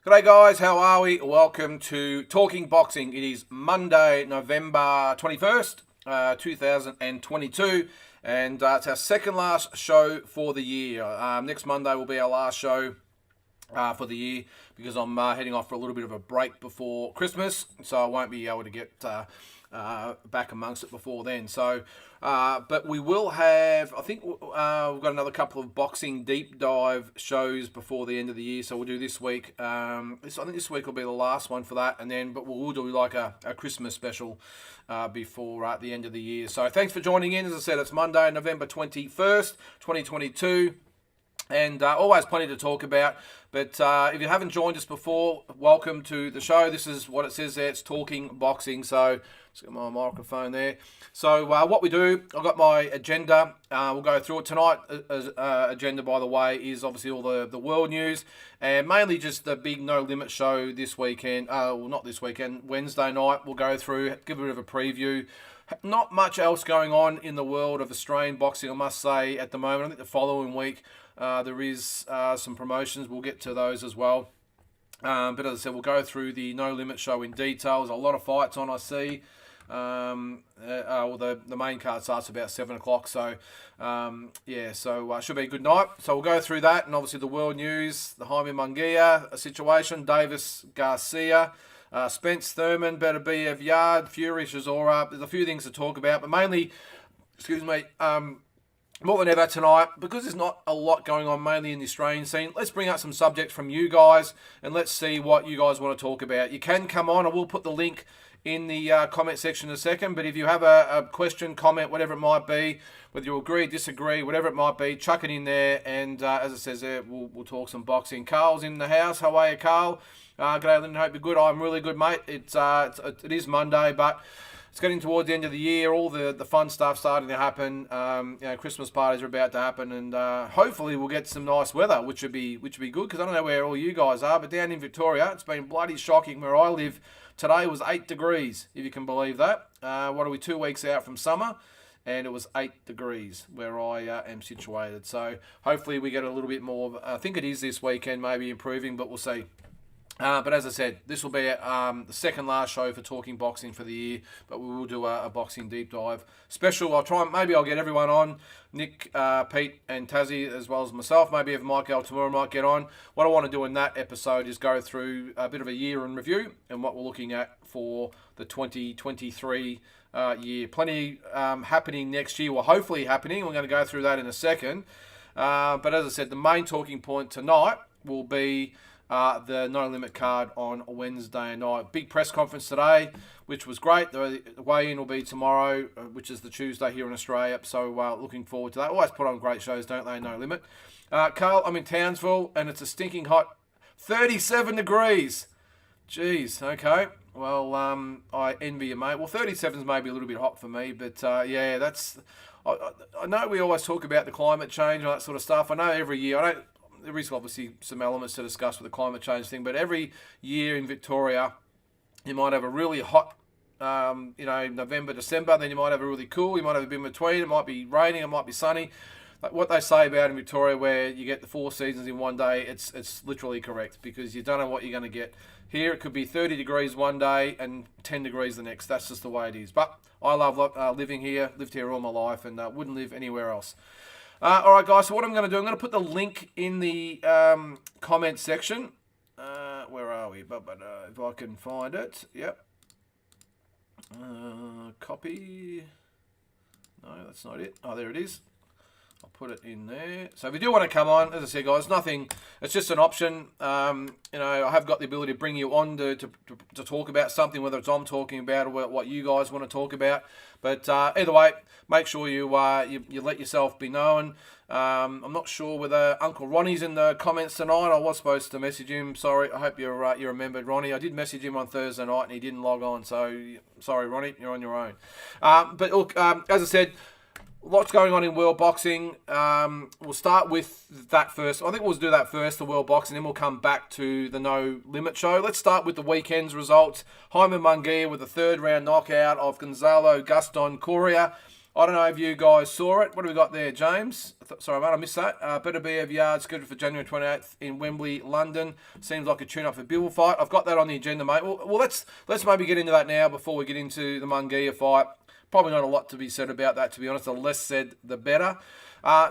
G'day guys, how are we? Welcome to Talking Boxing. It is Monday, November 21st, 2022, and it's our second last show for the year. Next Monday will be our last show for the year because I'm heading off for a little bit of a break before Christmas, so I won't be able to get back amongst it before then. But we will have, I think we've got another couple of boxing deep dive shows before the end of the year. So we'll do this week. I think this week will be the last one for that, but we'll do like a Christmas special before the end of the year. So thanks for joining in. As I said, it's Monday, November 21st, 2022. And always plenty to talk about. But if you haven't joined us before, welcome to the show. This is what it says there. It's Talking Boxing. So let's get my microphone there. So what we do, I've got my agenda. We'll go through it tonight. Agenda, by the way, is obviously all the world news. And mainly just the big No Limit show this weekend. Well, not this weekend. Wednesday night, we'll go through, give a bit of a preview. Not much else going on in the world of Australian boxing, I must say, at the moment. I think the following week, there is some promotions. We'll get to those as well. But as I said, we'll go through the No Limit show in detail. There's a lot of fights on, I see. The main card starts about 7 o'clock. So, should be a good night. So we'll go through that. And obviously the world news, the Jaime Munguia situation, Davis Garcia, Spence Thurman, better be of Yard, Fury, Chisora. There's a few things to talk about. But mainly, more than ever tonight, because there's not a lot going on mainly in the Australian scene, let's bring out some subjects from you guys and let's see what you guys want to talk about. You can come on. I will put the link in the comment section in a second, but if you have a question, comment, whatever it might be, whether you agree, disagree, whatever it might be, chuck it in there, and as it says there, we'll talk some boxing. Carl's in the house. How are you, Carl? G'day, Lyndon. Hope you're good. I'm really good, mate. It is Monday, but it's getting towards the end of the year. All the fun stuff starting to happen. Christmas parties are about to happen, and hopefully we'll get some nice weather, which would be good. Because I don't know where all you guys are, but down in Victoria, it's been bloody shocking. Where I live, today was 8 degrees, if you can believe that. What are we, 2 weeks out from summer? And it was 8 degrees where I am situated. So hopefully we get a little bit more. I think it is this weekend, maybe improving, but we'll see. But as I said, this will be the second last show for Talking Boxing for the year, but we will do a boxing deep dive special. Maybe I'll get everyone on, Nick, Pete and Tassie, as well as myself. Maybe if Mike Altamura might get on. What I want to do in that episode is go through a bit of a year in review and what we're looking at for the 2023 year. Plenty happening next year, well, hopefully happening. We're going to go through that in a second. But as I said, the main talking point tonight will be the No Limit card on Wednesday night. Big press conference today, which was great. The weigh-in will be tomorrow, which is the Tuesday here in Australia. So looking forward to that. Always put on great shows, don't they? No Limit. Carl, I'm in Townsville, and it's a stinking hot 37 degrees. Jeez, okay. Well, I envy you, mate. Well, 37 is maybe a little bit hot for me, but that's... I know we always talk about the climate change and that sort of stuff. I know every year, there is obviously some elements to discuss with the climate change thing, but every year in Victoria, you might have a really hot, November, December, then you might have a really cool, you might have a bit in between, it might be raining, it might be sunny. Like what they say about in Victoria, where you get the 4 seasons in one day, it's literally correct, because you don't know what you're going to get. Here, it could be 30 degrees one day and 10 degrees the next. That's just the way it is. But I love living here, lived here all my life, and wouldn't live anywhere else. All right, guys, so what I'm going to do, I'm going to put the link in the comment section. Where are we? If I can find it. Yep. Copy. No, that's not it. Oh, there it is. I'll put it in there. So if you do want to come on, as I said, guys, nothing. It's just an option. I have got the ability to bring you on to talk about something, whether it's I'm talking about or what you guys want to talk about. But either way, make sure you let yourself be known. I'm not sure whether Uncle Ronnie's in the comments tonight. I was supposed to message him. Sorry. I hope you remembered Ronnie. I did message him on Thursday night and he didn't log on. So sorry, Ronnie, you're on your own. But look, as I said, lots going on in world boxing. We'll start with that first. I think we'll do that first, the world boxing, then we'll come back to the No Limit show. Let's start with the weekend's results. Jaime Munguia with a third round knockout of Gonzalo Gaston Correa. I don't know if you guys saw it. What do we got there, James? Sorry, mate, I missed that. Beterbiev yard scheduled for January 28th in Wembley, London. Seems like a tune-up for Bivol fight. I've got that on the agenda, mate. Well, let's maybe get into that now before we get into the Munguia fight. Probably not a lot to be said about that, to be honest. The less said, the better.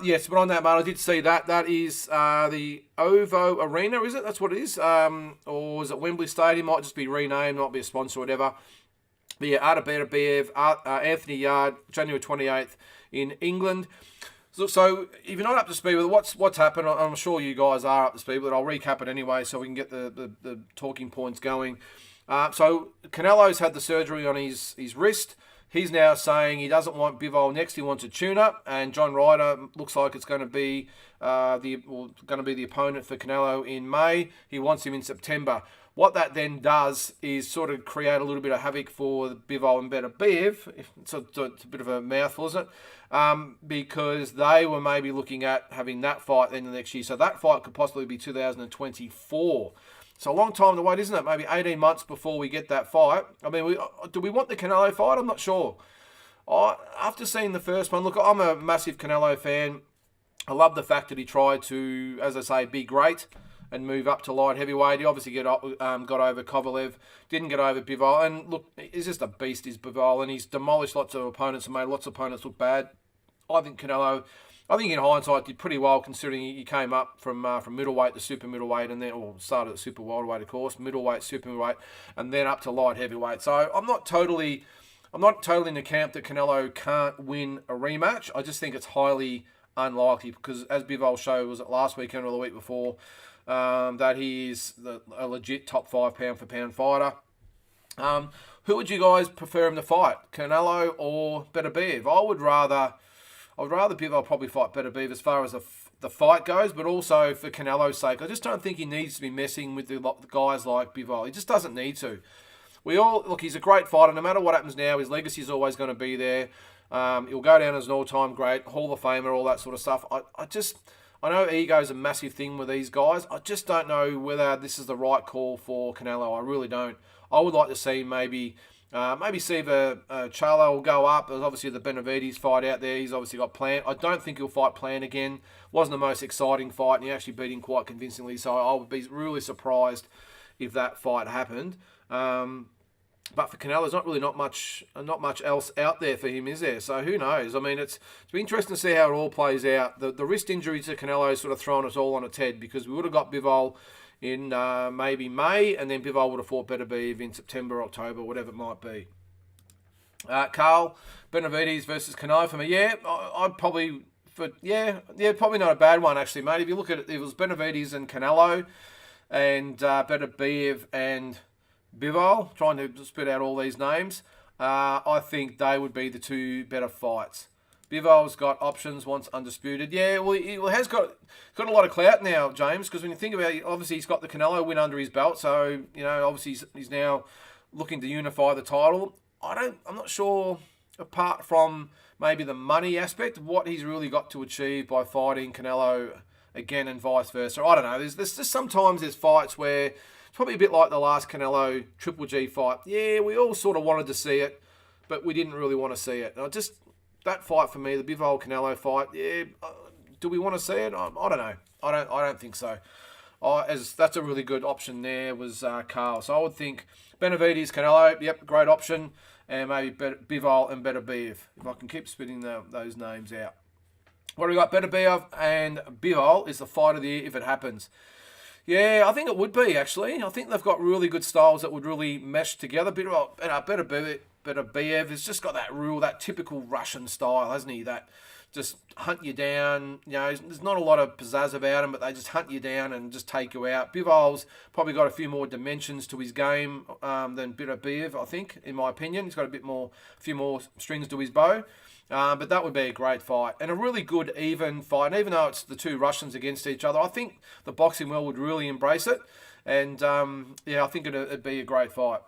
Yes, but on that, mate, I did see that. That is the OVO Arena, is it? That's what it is. Or is it Wembley Stadium? Might just be renamed, might be a sponsor or whatever. But yeah, Artur Beterbiev, Anthony Yard, January 28th in England. So if you're not up to speed with what's happened, I'm sure you guys are up to speed, but I'll recap it anyway so we can get the talking points going. So Canelo's had the surgery on his wrist. He's now saying he doesn't want Bivol next. He wants a tune-up, and John Ryder looks like it's going to be the opponent for Canelo in May. He wants him in September. What that then does is sort of create a little bit of havoc for Bivol and Beterbiev. It's a bit of a mouthful, isn't it? Because they were maybe looking at having that fight then the next year. So that fight could possibly be 2024. So a long time to wait, isn't it? Maybe 18 months before we get that fight. I mean, do we want the Canelo fight? I'm not sure. After seeing the first one, look, I'm a massive Canelo fan. I love the fact that he tried to, as I say, be great and move up to light heavyweight. He obviously got over Kovalev, didn't get over Bivol. And look, he's just a beast, is Bivol, and he's demolished lots of opponents and made lots of opponents look bad. I think Canelo, in hindsight, did pretty well considering he came up from middleweight to super middleweight, and then started at super welterweight, of course, middleweight, super middleweight, and then up to light heavyweight. So I'm not totally in the camp that Canelo can't win a rematch. I just think it's highly unlikely because, as Bivol showed, was it last weekend or the week before, that he is a legit top 5 pound for pound fighter. Who would you guys prefer him to fight, Canelo or Beterbiev? I would rather Bivol probably fight Beterbiev as far as the fight goes, but also for Canelo's sake. I just don't think he needs to be messing with the guys like Bivol. He just doesn't need to. He's a great fighter. No matter what happens now, his legacy is always going to be there. He'll go down as an all-time great, Hall of Famer, all that sort of stuff. I know ego's a massive thing with these guys. I just don't know whether this is the right call for Canelo. I really don't. I would like to see maybe see if Charlo will go up. There's obviously the Benavides fight out there. He's obviously got Plant. I don't think he'll fight Plant again. Wasn't the most exciting fight, and he actually beat him quite convincingly. So I would be really surprised if that fight happened. But for Canelo, there's not much else out there for him, is there? So who knows? I mean, it's be interesting to see how it all plays out. The wrist injury to Canelo has sort of thrown us all on its head because we would have got Bivol in maybe May, and then Bivol would have fought Beterbiev in September, October, whatever it might be. Carl, Benavides versus Canelo for me. Yeah, I'd probably probably not a bad one actually, mate. If you look at it, it was Benavides and Canelo, and Beterbiev and Bivol, trying to spit out all these names. I think they would be the two better fights. Bivol's got options once undisputed. Yeah, well, he has got a lot of clout now, James, because when you think about it, obviously he's got the Canelo win under his belt, so, obviously he's now looking to unify the title. I'm not sure, apart from maybe the money aspect, what he's really got to achieve by fighting Canelo again and vice versa. I don't know. There's just sometimes there's fights where it's probably a bit like the last Canelo Triple G fight. Yeah, we all sort of wanted to see it, but we didn't really want to see it. That fight for me, the Bivol Canelo fight, yeah, do we want to see it? I don't know. I don't think so. That's a really good option there was Carl. So I would think Benavides, Canelo, yep, great option, and maybe Bivol and Beterbiev, if I can keep spitting those names out. What do we got? Beterbiev and Bivol is the fight of the year if it happens. Yeah, I think it would be, actually. I think they've got really good styles that would really mesh together. Beterbiev has just got that typical Russian style, hasn't he? That just hunt you down. There's not a lot of pizzazz about him, but they just hunt you down and just take you out. Bivol's probably got a few more dimensions to his game than Beterbiev, I think, in my opinion. He's got a few more strings to his bow. But that would be a great fight and a really good even fight. And even though it's the two Russians against each other, I think the boxing world would really embrace it. And I think it'd be a great fight.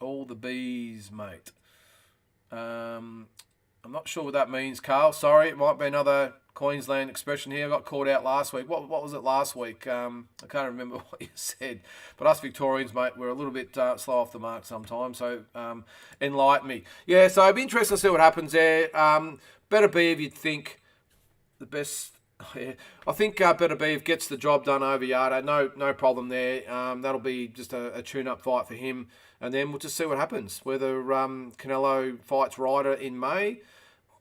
All the bees, mate. I'm not sure what that means, Carl. Sorry, it might be another Queensland expression here. I got called out last week. What was it last week? I can't remember what you said. But us Victorians, mate, we're a little bit slow off the mark sometimes. So enlighten me. Yeah, so it'd be interesting to see what happens there. Better be if you'd think the best. Yeah, I think Better Beef gets the job done over Yardo. No problem there. That'll be just a tune-up fight for him, and then we'll just see what happens. Whether Canelo fights Ryder in May,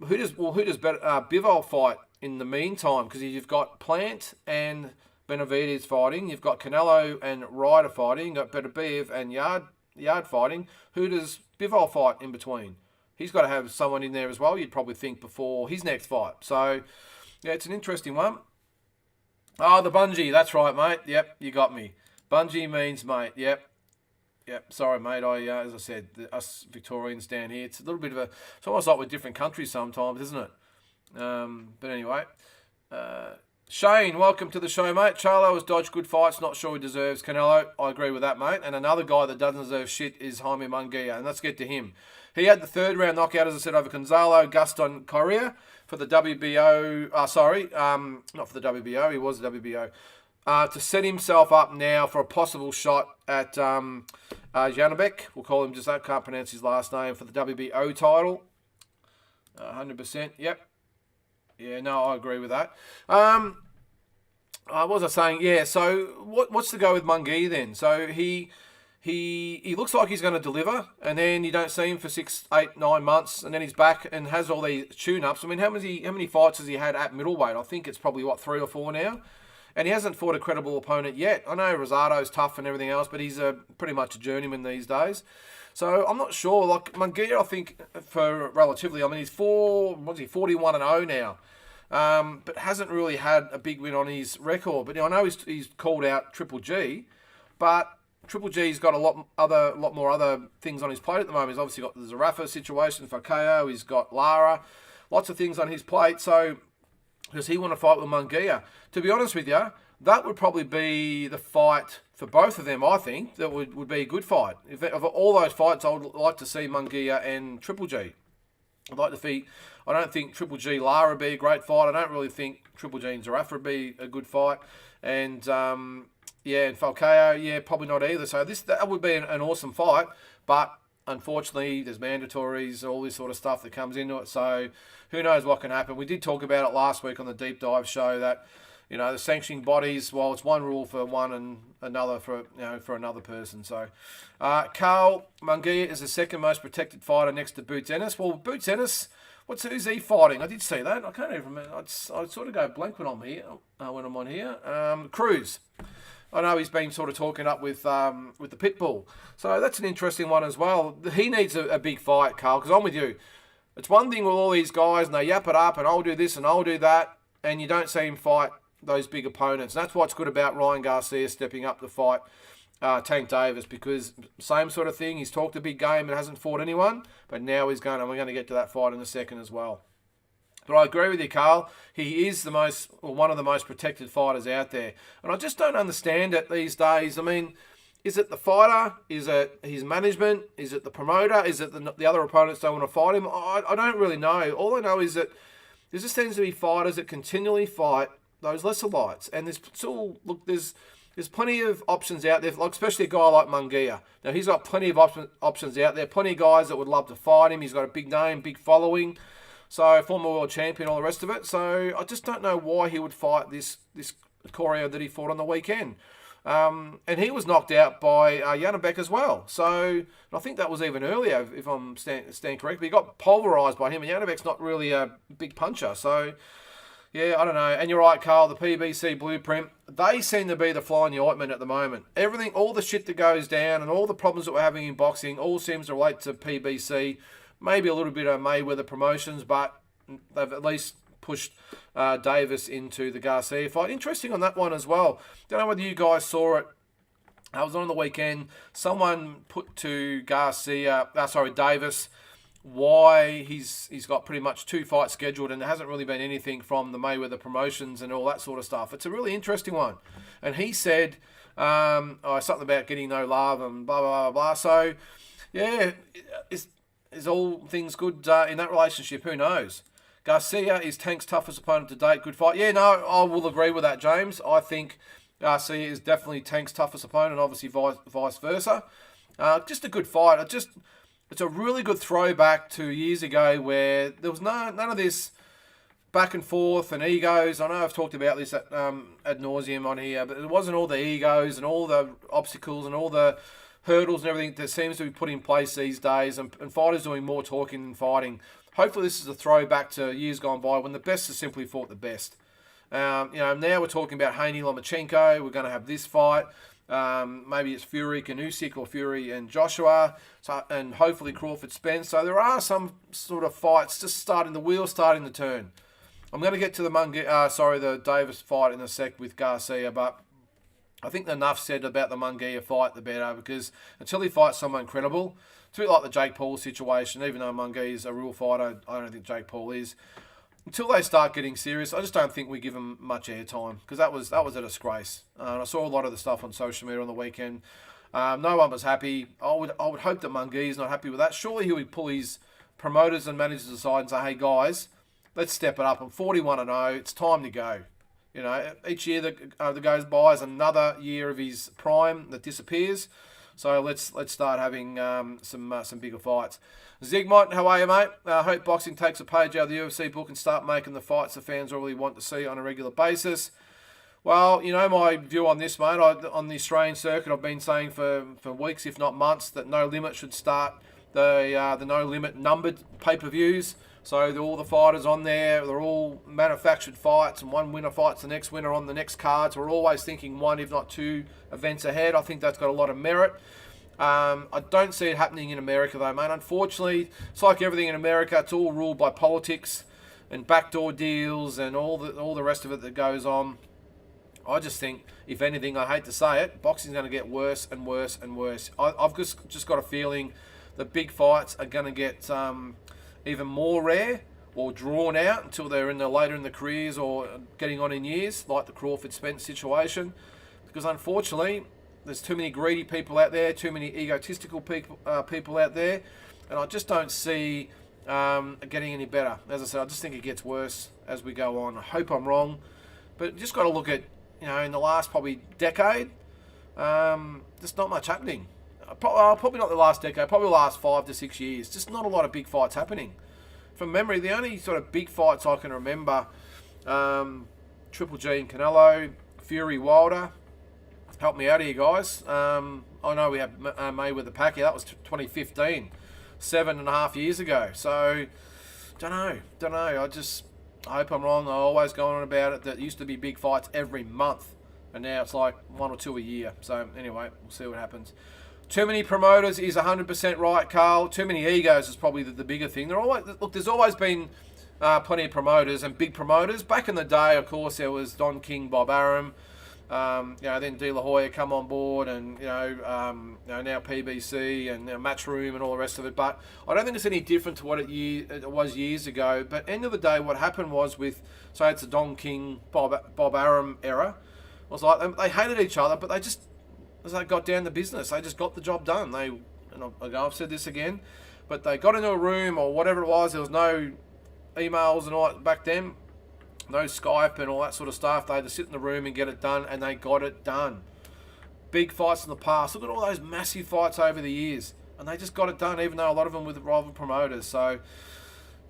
who does Bivol fight in the meantime? Because you've got Plant and Benavidez fighting, you've got Canelo and Ryder fighting, you've got Better Beef and Yard fighting. Who does Bivol fight in between? He's got to have someone in there as well. You'd probably think before his next fight. So. Yeah, it's an interesting one. Oh, the bungee. That's right, mate. Yep, you got me. Bungee means mate. Yep. Sorry, mate. As I said, us Victorians down here, it's a little bit of a. It's almost like we're different countries sometimes, isn't it? But anyway, Shane, welcome to the show, mate. Charlo has dodged good fights. Not sure he deserves Canelo. I agree with that, mate. And another guy that doesn't deserve shit is Jaime Munguia, and let's get to him. He had the third round knockout, as I said, over Gonzalo Gaston Correa for the WBO. Not for the WBO. He was the WBO. To set himself up now for a possible shot at Janabek. We'll call him just that. Can't pronounce his last name, for the WBO title. 100%. Yep. Yeah, no, I agree with that. What was I saying? Yeah, so what's the go with Munguia then? So he looks like he's going to deliver, and then you don't see him for 6, 8, 9 months, and then he's back and has all these tune-ups. I mean, how many fights has he had at middleweight? I think it's probably, 3 or 4 now? And he hasn't fought a credible opponent yet. I know Rosado's tough and everything else, but he's pretty much a journeyman these days. So I'm not sure. Like Munguia, I think, for relatively, I mean, he's 41-0 now. But hasn't really had a big win on his record. But I know he's called out Triple G, but Triple G's got a lot more other things on his plate at the moment. He's obviously got the Zarafa situation for KO. He's got Lara, lots of things on his plate. So does he want to fight with Munguia? To be honest with you, that would probably be the fight for both of them. I think that would be a good fight. Of all those fights, I would like to see Munguia and Triple G. I'd like to see. I don't think Triple G Lara would be a great fight. I don't really think Triple G and Zarafa would be a good fight. And and Falcao, probably not either. So that would be an awesome fight, but unfortunately, there's mandatories, all this sort of stuff that comes into it. So who knows what can happen? We did talk about it last week on the Deep Dive show that the sanctioning bodies, well, it's one rule for one and another for another person. So Carl Munguia is the second most protected fighter next to Boots Ennis. Well, Boots Ennis, who's he fighting? I did see that. I can't even remember. I sort of go blank when I'm on here. Cruz. I know he's been sort of talking up with the Pitbull. So that's an interesting one as well. He needs a big fight, Carl, because I'm with you. It's one thing with all these guys, and they yap it up, and I'll do this and I'll do that, and you don't see him fight those big opponents. And that's what's good about Ryan Garcia stepping up to fight Tank Davis, because same sort of thing. He's talked a big game and hasn't fought anyone, but now he's going, and we're going to get to that fight in a second as well. But I agree with you, Carl. He is one of the most protected fighters out there. And I just don't understand it these days. I mean, is it the fighter? Is it his management? Is it the promoter? Is it the other opponents don't want to fight him? I don't really know. All I know is that there just seems to be fighters that continually fight those lesser lights. And there's plenty of options out there, like especially a guy like Munguia. Now, he's got plenty of options out there. Plenty of guys that would love to fight him. He's got a big name, big following. So, former world champion, all the rest of it. So, I just don't know why he would fight this Correa that he fought on the weekend. And he was knocked out by Janabek as well. So, I think that was even earlier, if I'm stand correct. But he got pulverised by him, and Janabek's not really a big puncher. So, yeah, I don't know. And you're right, Carl, the PBC blueprint, they seem to be the fly in the ointment at the moment. Everything, all the shit that goes down and all the problems that we're having in boxing all seems to relate to PBC. Maybe a little bit of Mayweather promotions, but they've at least pushed Davis into the Garcia fight. Interesting on that one as well. Don't know whether you guys saw it. I was on the weekend. Someone put to Davis, why he's got pretty much 2 fights scheduled, and there hasn't really been anything from the Mayweather promotions and all that sort of stuff. It's a really interesting one. And he said something about getting no love and blah, blah, blah, blah. So, yeah, is all things good in that relationship? Who knows? Garcia is Tank's toughest opponent to date. Good fight. Yeah, no, I will agree with that, James. I think Garcia is definitely Tank's toughest opponent, obviously vice versa. Just a good fight. It's a really good throwback to years ago where there was none of this back and forth and egos. I know I've talked about this ad nauseum on here, but it wasn't all the egos and all the obstacles and all the hurdles and everything that seems to be put in place these days, and fighters doing more talking than fighting. Hopefully this is a throwback to years gone by when the best has simply fought the best. Now we're talking about Haney Lomachenko. We're going to have this fight. Maybe it's Fury and Usyk or Fury and Joshua, and hopefully Crawford Spence. So there are some sort of fights just the wheels starting to turn. I'm going to get to the Davis fight in a sec with Garcia, but I think enough said about the Munguia fight, the better, because until he fights someone credible, it's a bit like the Jake Paul situation. Even though Munguia is a real fighter, I don't think Jake Paul is. Until they start getting serious, I just don't think we give them much airtime, because that was a disgrace. And I saw a lot of the stuff on social media on the weekend. No one was happy. I would hope that Munguia is not happy with that. Surely he would pull his promoters and managers aside and say, "Hey guys, let's step it up. I'm 41-0. It's time to go." Each year that goes by is another year of his prime that disappears. So let's start having some bigger fights. Zigmont, how are you, mate? Hope boxing takes a page out of the UFC book and start making the fights the fans really want to see on a regular basis. Well, my view on this, mate. On the Australian circuit, I've been saying for weeks, if not months, that No Limit should start the No Limit numbered pay-per-views. So all the fighters on there, they're all manufactured fights, and one winner fights the next winner on the next cards. We're always thinking one, if not two, events ahead. I think that's got a lot of merit. I don't see it happening in America, though, mate. Unfortunately, it's like everything in America. It's all ruled by politics and backdoor deals and all the rest of it that goes on. I just think, if anything, I hate to say it, boxing's going to get worse and worse and worse. I've just got a feeling the big fights are going to get even more rare or drawn out until they're later in the careers or getting on in years, like the Crawford Spence situation. Because unfortunately, there's too many greedy people out there, too many egotistical people out there, and I just don't see it getting any better. As I said, I just think it gets worse as we go on. I hope I'm wrong, but you just got to look at, in the last probably decade, there's not much happening. Probably not the last decade, probably the last 5 to 6 years. Just not a lot of big fights happening. From memory, the only sort of big fights I can remember, Triple G and Canelo, Fury Wilder. Help me out here, guys. I know we had Mayweather Pacquiao. That was 2015, 7.5 years ago. So, don't know. I hope I'm wrong. I always go on about it. That used to be big fights every month, and now it's like 1 or 2 a year. So anyway, we'll see what happens. Too many promoters is 100% right, Carl. Too many egos is probably the bigger thing. There's always been plenty of promoters and big promoters. Back in the day, of course, there was Don King, Bob Arum. Then De La Hoya come on board, and now PBC and Matchroom and all the rest of it. But I don't think it's any different to what it was years ago. But end of the day, what happened was say it's the Don King, Bob Arum era, was like they hated each other, but as they got down to business, they just got the job done. I've said this again, but they got into a room or whatever it was. There was no emails and all that back then, no Skype and all that sort of stuff. They had to sit in the room and get it done, and they got it done. Big fights in the past. Look at all those massive fights over the years, and they just got it done, even though a lot of them with rival promoters. So,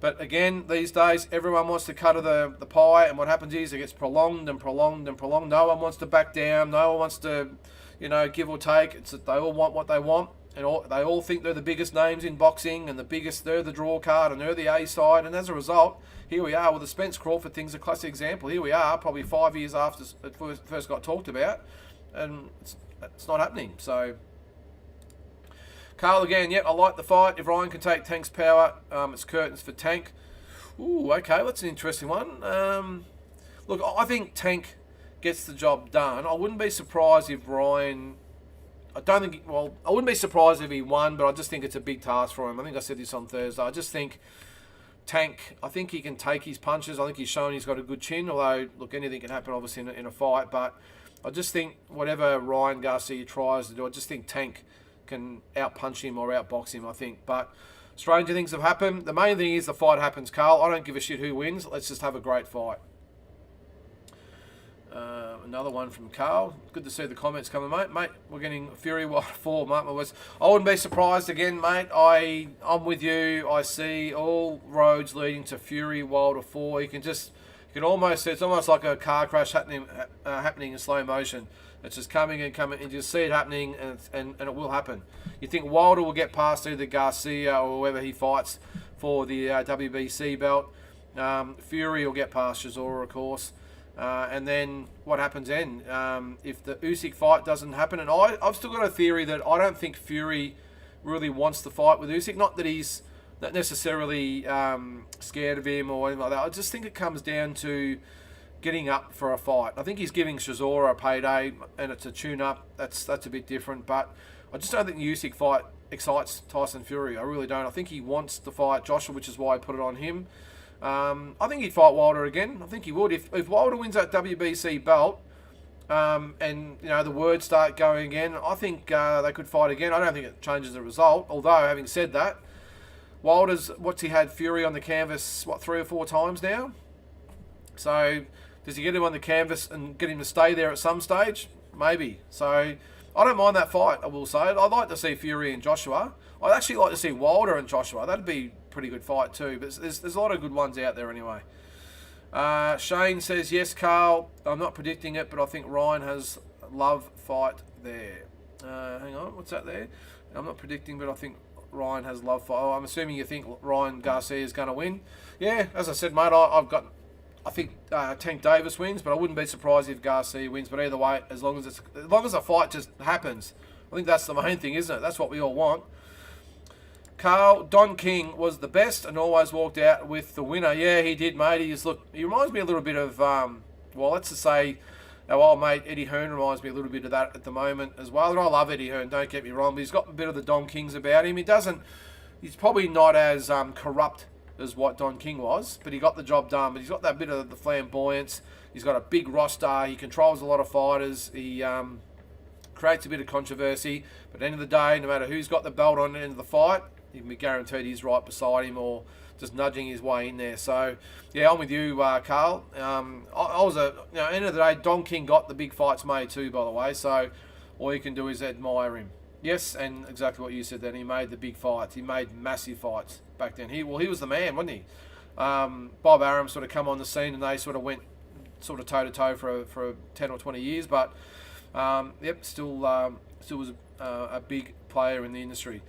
but again, these days, everyone wants to cut of the pie, and what happens is it gets prolonged and prolonged and prolonged. No one wants to back down. No one wants to give or take. It's that they all want what they want, and they all think they're the biggest names in boxing and they're the draw card and they're the A side. And as a result, here we are. Well, the Spence Crawford thing's a classic example. Here we are, probably 5 years after it first got talked about, and it's not happening. So, Carl again, yep, I like the fight. If Ryan can take Tank's power, it's curtains for Tank. Ooh, okay, that's an interesting one. Look, I think Tank gets the job done. I wouldn't be surprised if Ryan... I wouldn't be surprised if he won, but I just think it's a big task for him. I think I said this on Thursday. I just think Tank, I think he can take his punches. I think he's shown he's got a good chin, although, look, anything can happen, obviously, in a fight. But I just think whatever Ryan Garcia tries to do, I just think Tank can out-punch him or out-box him, I think. But Stranger things have happened. The main thing is the fight happens, Carl. I don't give a shit who wins. Let's just have a great fight. Another one from Carl. Good to see the comments coming, mate. Mate, we're getting Fury Wilder 4, mate. I wouldn't be surprised again, mate. I'm with you. I see all roads leading to Fury Wilder 4. You can almost, it's almost like a car crash happening in slow motion. It's just coming and coming, and you just see it happening, and it will happen. You think Wilder will get past either Garcia or whoever he fights for the WBC belt. Fury will get past Chisora, of course. And then what happens then? If the Usyk fight doesn't happen, and I've still got a theory that I don't think Fury really wants to fight with Usyk. Not that he's not necessarily scared of him or anything like that. I just think it comes down to getting up for a fight. I think he's giving Chisora a payday, and it's a tune-up. That's a bit different, but I just don't think the Usyk fight excites Tyson Fury. I really don't. I think he wants to fight Joshua, which is why I put it on him. I think he'd fight Wilder again. I think he would. If Wilder wins that WBC belt, and the words start going again, I think they could fight again. I don't think it changes the result. Although, having said that, Wilder's he had Fury on the canvas 3 or 4 times now. So does he get him on the canvas and get him to stay there at some stage? Maybe. So I don't mind that fight, I will say. I'd like to see Fury and Joshua. I'd actually like to see Wilder and Joshua. That'd be a pretty good fight too. But there's a lot of good ones out there anyway. Shane says, yes, Carl. I'm not predicting it, but I think Ryan has love fight there. Hang on, what's that there? I'm not predicting, but I think Ryan has love fight. Oh, I'm assuming you think Ryan Garcia is going to win. Yeah, as I said, mate, I think Tank Davis wins, but I wouldn't be surprised if Garcia wins. But either way, as long as the fight just happens, I think that's the main thing, isn't it? That's what we all want. Carl, Don King was the best and always walked out with the winner. Yeah, he did, mate. He reminds me a little bit of, let's just say our old mate Eddie Hearn reminds me a little bit of that at the moment as well. And I love Eddie Hearn, don't get me wrong, but he's got a bit of the Don Kings about him. He's probably not as corrupt as what Don King was, but he got the job done. But he's got that bit of the flamboyance. He's got a big roster. He controls a lot of fighters. He creates a bit of controversy. But at the end of the day, no matter who's got the belt on the end of the fight, you can be guaranteed he's right beside him or just nudging his way in there. So, yeah, I'm with you, Carl. At the end of the day, Don King got the big fights made too, by the way. So all you can do is admire him. Yes, and exactly what you said then. He made the big fights. He made massive fights back then. He was the man, wasn't he? Bob Arum sort of come on the scene and they sort of went toe-to-toe for 10 or 20 years. But, still was a big player in the industry.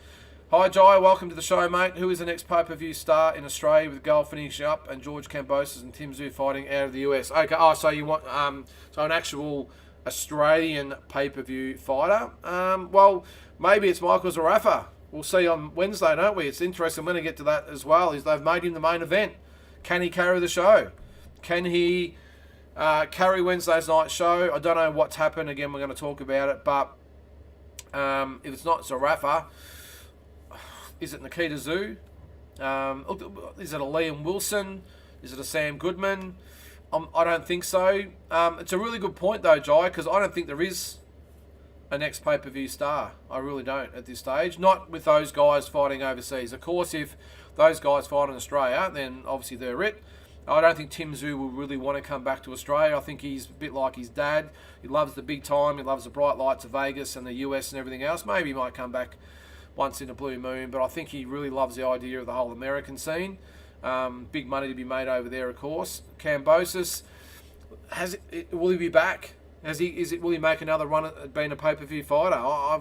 Hi, Jai. Welcome to the show, mate. Who is the next pay-per-view star in Australia with Gull finishing up and George Kambosos and Tim Tszyu fighting out of the US? Okay. Oh, so you want an actual Australian pay-per-view fighter? Maybe it's Michael Zarafa. We'll see on Wednesday, don't we? It's interesting. I'm going to get to that as well. They've made him the main event. Can he carry the show? Can he carry Wednesday's night show? I don't know what's happened. Again, we're going to talk about it. But if it's not Zarafa, is it Nikita Tszyu? Is it a Liam Wilson? Is it a Sam Goodman? I don't think so. It's a really good point, though, Jai, because I don't think there is a next pay-per-view star. I really don't at this stage. Not with those guys fighting overseas. Of course, if those guys fight in Australia, then obviously they're it. I don't think Tim Tszyu will really want to come back to Australia. I think he's a bit like his dad. He loves the big time. He loves the bright lights of Vegas and the US and everything else. Maybe he might come back once in a blue moon, but I think he really loves the idea of the whole American scene. Big money to be made over there, of course. Kambosos, will he be back? Will he make another run at being a pay-per-view fighter? I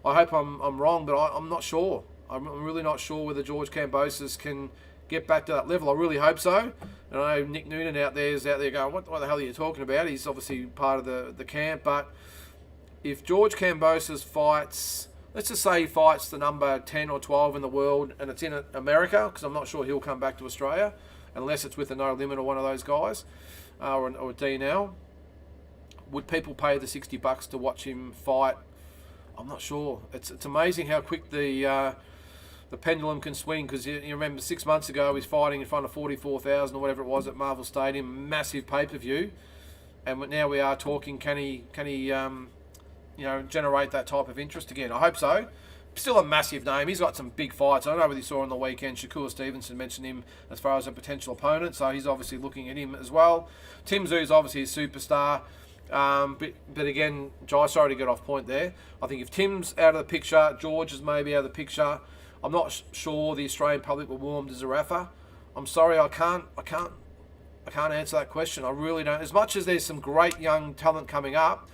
hope I'm wrong, but I'm not sure. I'm really not sure whether George Kambosos can get back to that level. I really hope so. And I know Nick Noonan is out there going, what the hell are you talking about? He's obviously part of the camp, but if George Kambosos fights, let's just say he fights the number 10 or 12 in the world and it's in America, because I'm not sure he'll come back to Australia unless it's with a No Limit or one of those guys, or a DNL. Would people pay the $60 to watch him fight? I'm not sure. It's amazing how quick the pendulum can swing, because you remember 6 months ago he was fighting in front of 44,000 or whatever it was at Marvel Stadium, massive pay-per-view, and now we are talking, can he generate that type of interest again? I hope so. Still a massive name. He's got some big fights. I don't know whether you saw on the weekend, Shakur Stevenson mentioned him as far as a potential opponent, so he's obviously looking at him as well. Tim Tszyu's obviously a superstar. But again, Jai, sorry to get off point there. I think if Tim's out of the picture, George is maybe out of the picture. I'm not sure the Australian public will warm to Zerafa. I'm sorry, I can't answer that question. I really don't. As much as there's some great young talent coming up,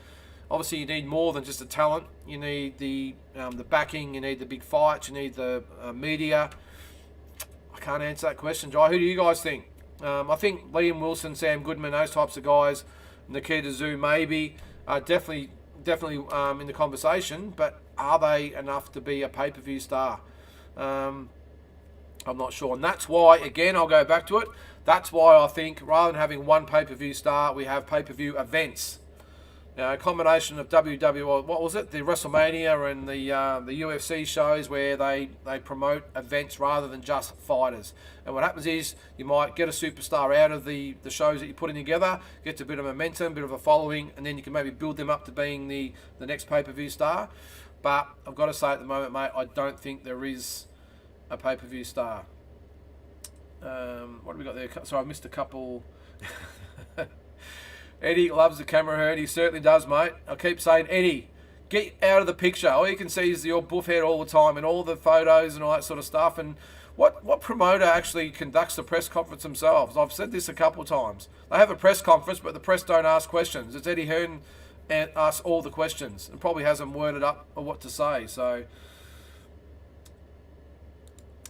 obviously you need more than just the talent. You need the backing. You need the big fights. You need the media. I can't answer that question, Jai. Who do you guys think? I think Liam Wilson, Sam Goodman, those types of guys, Nikita Tszyu maybe, definitely in the conversation. But are they enough to be a pay-per-view star? I'm not sure. And that's why, again, I'll go back to it. That's why I think rather than having one pay-per-view star, we have pay-per-view events. Now, a combination of WWE, what was it? The WrestleMania and the UFC shows where they promote events rather than just fighters. And what happens is you might get a superstar out of the shows that you're putting together, gets a bit of momentum, a bit of a following, and then you can maybe build them up to being the next pay-per-view star. But I've got to say at the moment, mate, I don't think there is a pay-per-view star. What have we got there? Sorry, I missed a couple. Eddie loves the camera herd. He certainly does, mate. I keep saying, Eddie, get out of the picture. All you can see is your buff head all the time and all the photos and all that sort of stuff. And what promoter actually conducts the press conference themselves? I've said this a couple of times. They have a press conference, but the press don't ask questions. It's Eddie Hearn and asks all the questions and probably hasn't worded up what to say. So,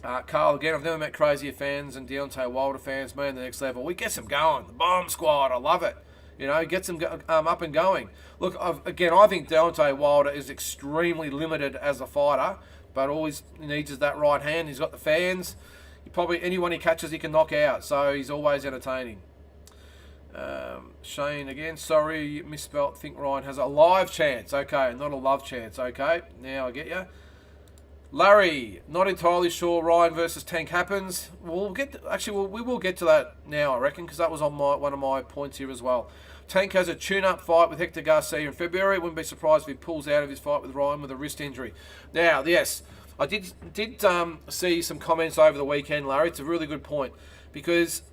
Carl, again, I've never met crazier fans and Deontay Wilder fans. Man, the next level. We get them going. The Bomb Squad. I love it. You know, gets them up and going. Look, again, I think Deontay Wilder is extremely limited as a fighter, but all he needs is that right hand. He's got the fans. Anyone he catches, he can knock out. So he's always entertaining. Shane, again, sorry, misspelt. Think Ryan has a live chance. Okay, not a love chance. Okay, now I get you. Larry, not entirely sure Ryan versus Tank happens. We will get to that now, I reckon, because that was on one of my points here as well. Tank has a tune-up fight with Hector Garcia in February. Wouldn't be surprised if he pulls out of his fight with Ryan with a wrist injury. Now, yes, I did see some comments over the weekend, Larry. It's a really good point because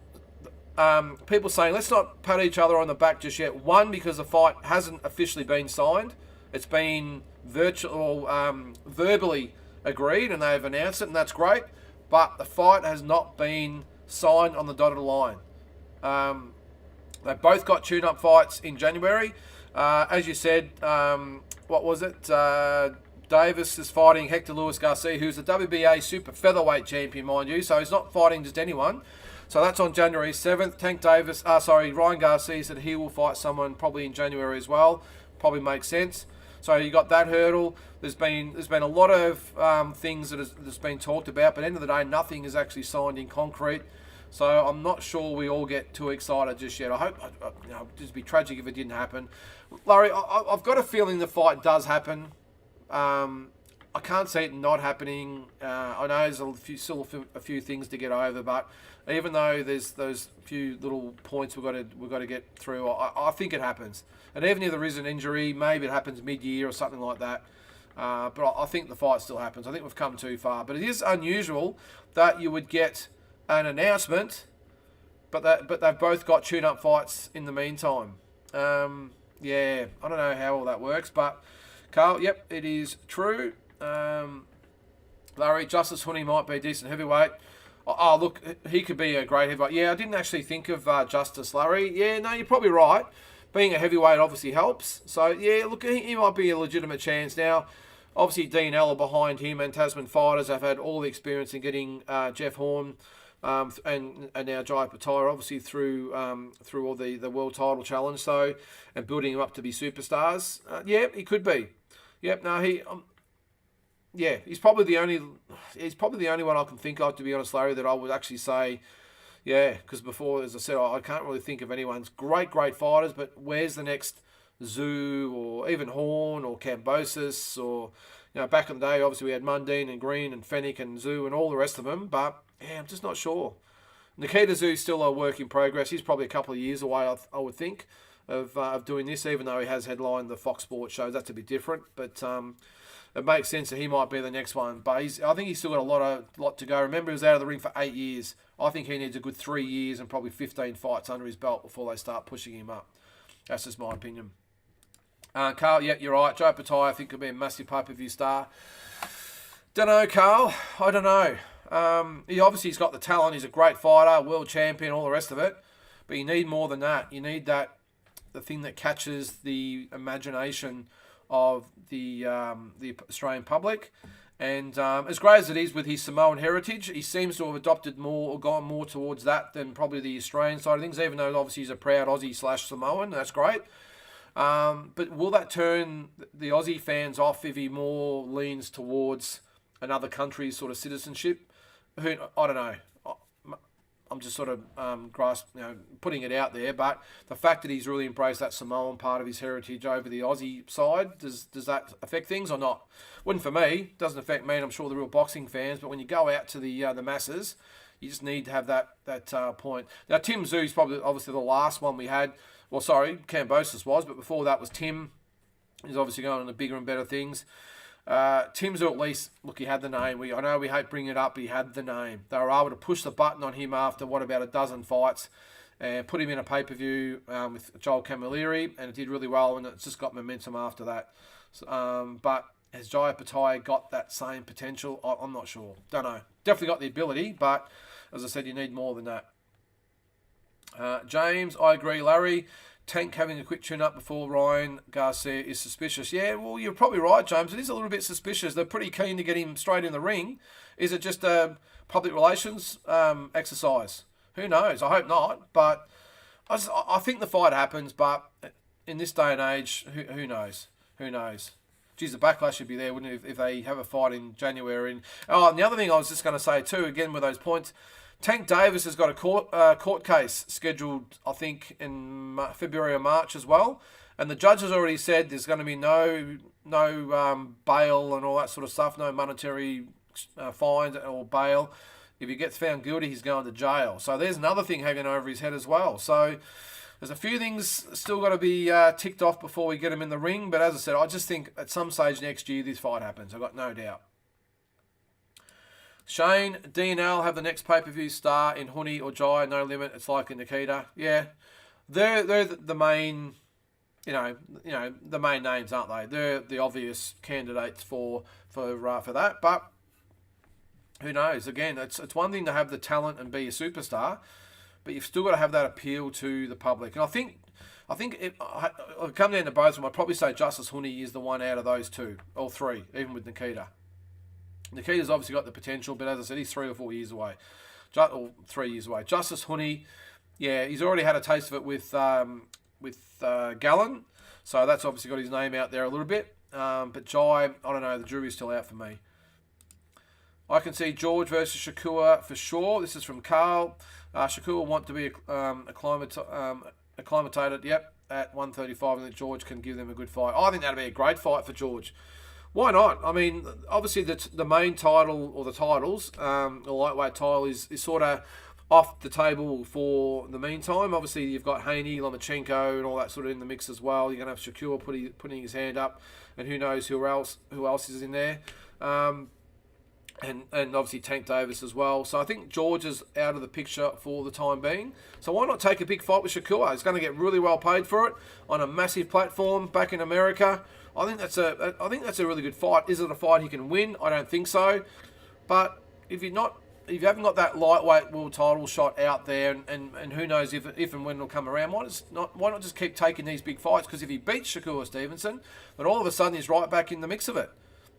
people saying let's not pat each other on the back just yet. One, because the fight hasn't officially been signed. It's been verbally agreed and they've announced it, and that's great, but the fight has not been signed on the dotted line. They both got tune-up fights in January. As you said, what was it? Davis is fighting Hector Luis Garcia, who's the WBA super featherweight champion, mind you, so he's not fighting just anyone. So that's on January 7th. Ryan Garcia said he will fight someone probably in January as well. Probably makes sense. So you got that hurdle. There's been a lot of things that's been talked about, but at the end of the day, nothing is actually signed in concrete. So I'm not sure we all get too excited just yet. I hope, it'd just be tragic if it didn't happen. Larry, I've got a feeling the fight does happen. I can't see it not happening. I know there's still a few things to get over, but even though there's those few little points we've got to get through, I think it happens. And even if there is an injury, maybe it happens mid-year or something like that. But I think the fight still happens. I think we've come too far. But it is unusual that you would get an announcement, but they've both got tune-up fights in the meantime. Yeah, I don't know how all that works, but Carl, yep, it is true. Larry, Justice Honey might be a decent heavyweight. Oh, look, he could be a great heavyweight. Yeah, I didn't actually think of Justice, Larry. Yeah, no, you're probably right. Being a heavyweight obviously helps. So, yeah, look, he might be a legitimate chance. Now, obviously, Dean Eller behind him and Tasman Fighters have had all the experience in getting Jeff Horn and now Jai Pattaya, obviously, through all the World Title Challenge, so, and building him up to be superstars. Yeah, he could be. Yep, no, yeah, he's probably the only one I can think of, to be honest, Larry, that I would actually say, yeah, because before, as I said, I can't really think of anyone's great fighters, but where's the next Tszyu or even Horn or Kambosos or, back in the day, obviously we had Mundine and Green and Fennick and Tszyu and all the rest of them, but yeah, I'm just not sure. Nikita Tszyu's still a work in progress. He's probably a couple of years away, I would think. of doing this, even though he has headlined the Fox Sports shows. That's a bit different, but it makes sense that he might be the next one. But I think he's still got a lot to go. Remember, he was out of the ring for 8 years. I think he needs a good 3 years and probably 15 fights under his belt before they start pushing him up. That's just my opinion. Carl, yeah, you're right. Joe Patai, I think, could be a massive pay-per-view star. Don't know, Carl. I don't know. He's got the talent. He's a great fighter, world champion, all the rest of it. But you need more than that. You need the thing that catches the imagination of the Australian public. And as great as it is with his Samoan heritage, he seems to have adopted more or gone more towards that than probably the Australian side of things, even though obviously he's a proud Aussie/Samoan. That's great. But will that turn the Aussie fans off if he more leans towards another country's sort of citizenship? I don't know. I'm just sort of putting it out there. But the fact that he's really embraced that Samoan part of his heritage over the Aussie side, does that affect things or not? Wouldn't for me. Doesn't affect me, and I'm sure the real boxing fans. But when you go out to the masses, you just need to have that point. Now, Tim Tszyu is probably obviously the last one we had. Well, sorry, Kambosos was, but before that was Tim. He's obviously going on to bigger and better things. Tim Tszyu, at least, look, he had the name. I know we hate bringing it up, but he had the name. They were able to push the button on him after, about a dozen fights and put him in a pay-per-view with Joel Camilleri, and it did really well, and it's just got momentum after that. But has Jaya Patai got that same potential? I'm not sure. Don't know. Definitely got the ability, but as I said, you need more than that. James, I agree. Larry, Tank having a quick tune-up before Ryan Garcia is suspicious. Yeah, well, you're probably right, James. It is a little bit suspicious. They're pretty keen to get him straight in the ring. Is it just a public relations exercise? Who knows? I hope not. But I think the fight happens, but in this day and age, who knows? Who knows? Geez, the backlash should be there, wouldn't it, if they have a fight in January? And the other thing I was just going to say, too, again, with those points, Tank Davis has got a court case scheduled, I think, in February or March as well. And the judge has already said there's going to be no bail and all that sort of stuff, no monetary fines or bail. If he gets found guilty, he's going to jail. So there's another thing hanging over his head as well. So there's a few things still got to be ticked off before we get him in the ring. But as I said, I just think at some stage next year this fight happens. I've got no doubt. Shane, DNL have the next pay-per-view star in Huni or Jai, no limit. It's like in Nikita. Yeah, they're the main, the main names, aren't they? They're the obvious candidates for that. But who knows? Again, it's one thing to have the talent and be a superstar, but you've still got to have that appeal to the public. And I think I'll come down to both of them. I'd probably say Justice Huni is the one out of those two, or three, even with Nikita. Nikita's obviously got the potential, but as I said, he's 3 or 4 years away. 3 years away. Justice Huni, yeah, he's already had a taste of it with Gallen, so that's obviously got his name out there a little bit. But Jai, I don't know, the jury's still out for me. I can see George versus Shakur for sure. This is from Carl. Shakur want to be acclimated, at 135, and that George can give them a good fight. I think that'd be a great fight for George. Why not? I mean, obviously the main title or the titles, the lightweight title is sort of off the table for the meantime. Obviously, you've got Haney, Lomachenko, and all that sort of in the mix as well. You're going to have Shakur putting his hand up, and who knows who else is in there. And obviously Tank Davis as well. So I think George is out of the picture for the time being. So why not take a big fight with Shakur? He's going to get really well paid for it on a massive platform back in America. I think that's a really good fight. Is it a fight he can win? I don't think so. But if you haven't got that lightweight world title shot out there, and who knows if and when it'll come around, why not just keep taking these big fights? Because if he beats Shakur Stevenson, then all of a sudden he's right back in the mix of it.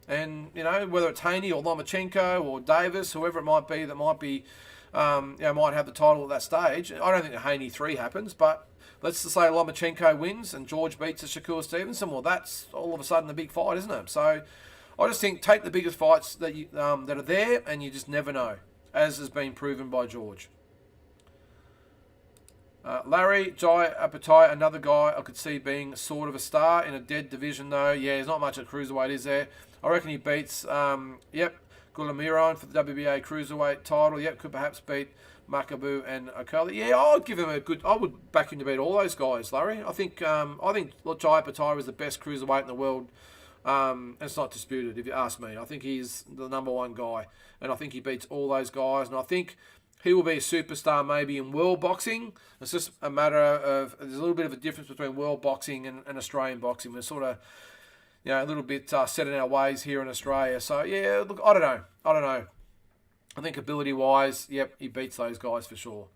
And whether it's Haney or Lomachenko or Davis, whoever it might be that might have the title at that stage. I don't think the Haney 3 happens, but let's just say Lomachenko wins and George beats a Shakur Stevenson. Well, that's all of a sudden a big fight, isn't it? So I just think take the biggest fights that are there, and you just never know, as has been proven by George. Larry, Jai Patai, another guy I could see being sort of a star in a dead division though. Yeah, there's not much at cruiserweight, is there? I reckon he beats, Gulamiron for the WBA cruiserweight title. Could perhaps beat Makabu and Okali. Yeah, I'd give him a good. I would back him to beat all those guys, Larry. I think Jai Patara is the best cruiserweight in the world. It's not disputed, if you ask me. I think he's the number one guy, and I think he beats all those guys. And I think he will be a superstar maybe in world boxing. It's just a matter of there's a little bit of a difference between world boxing and Australian boxing. We're sort of a little bit set in our ways here in Australia. So yeah, look, I don't know. I think ability-wise, yep, he beats those guys for sure.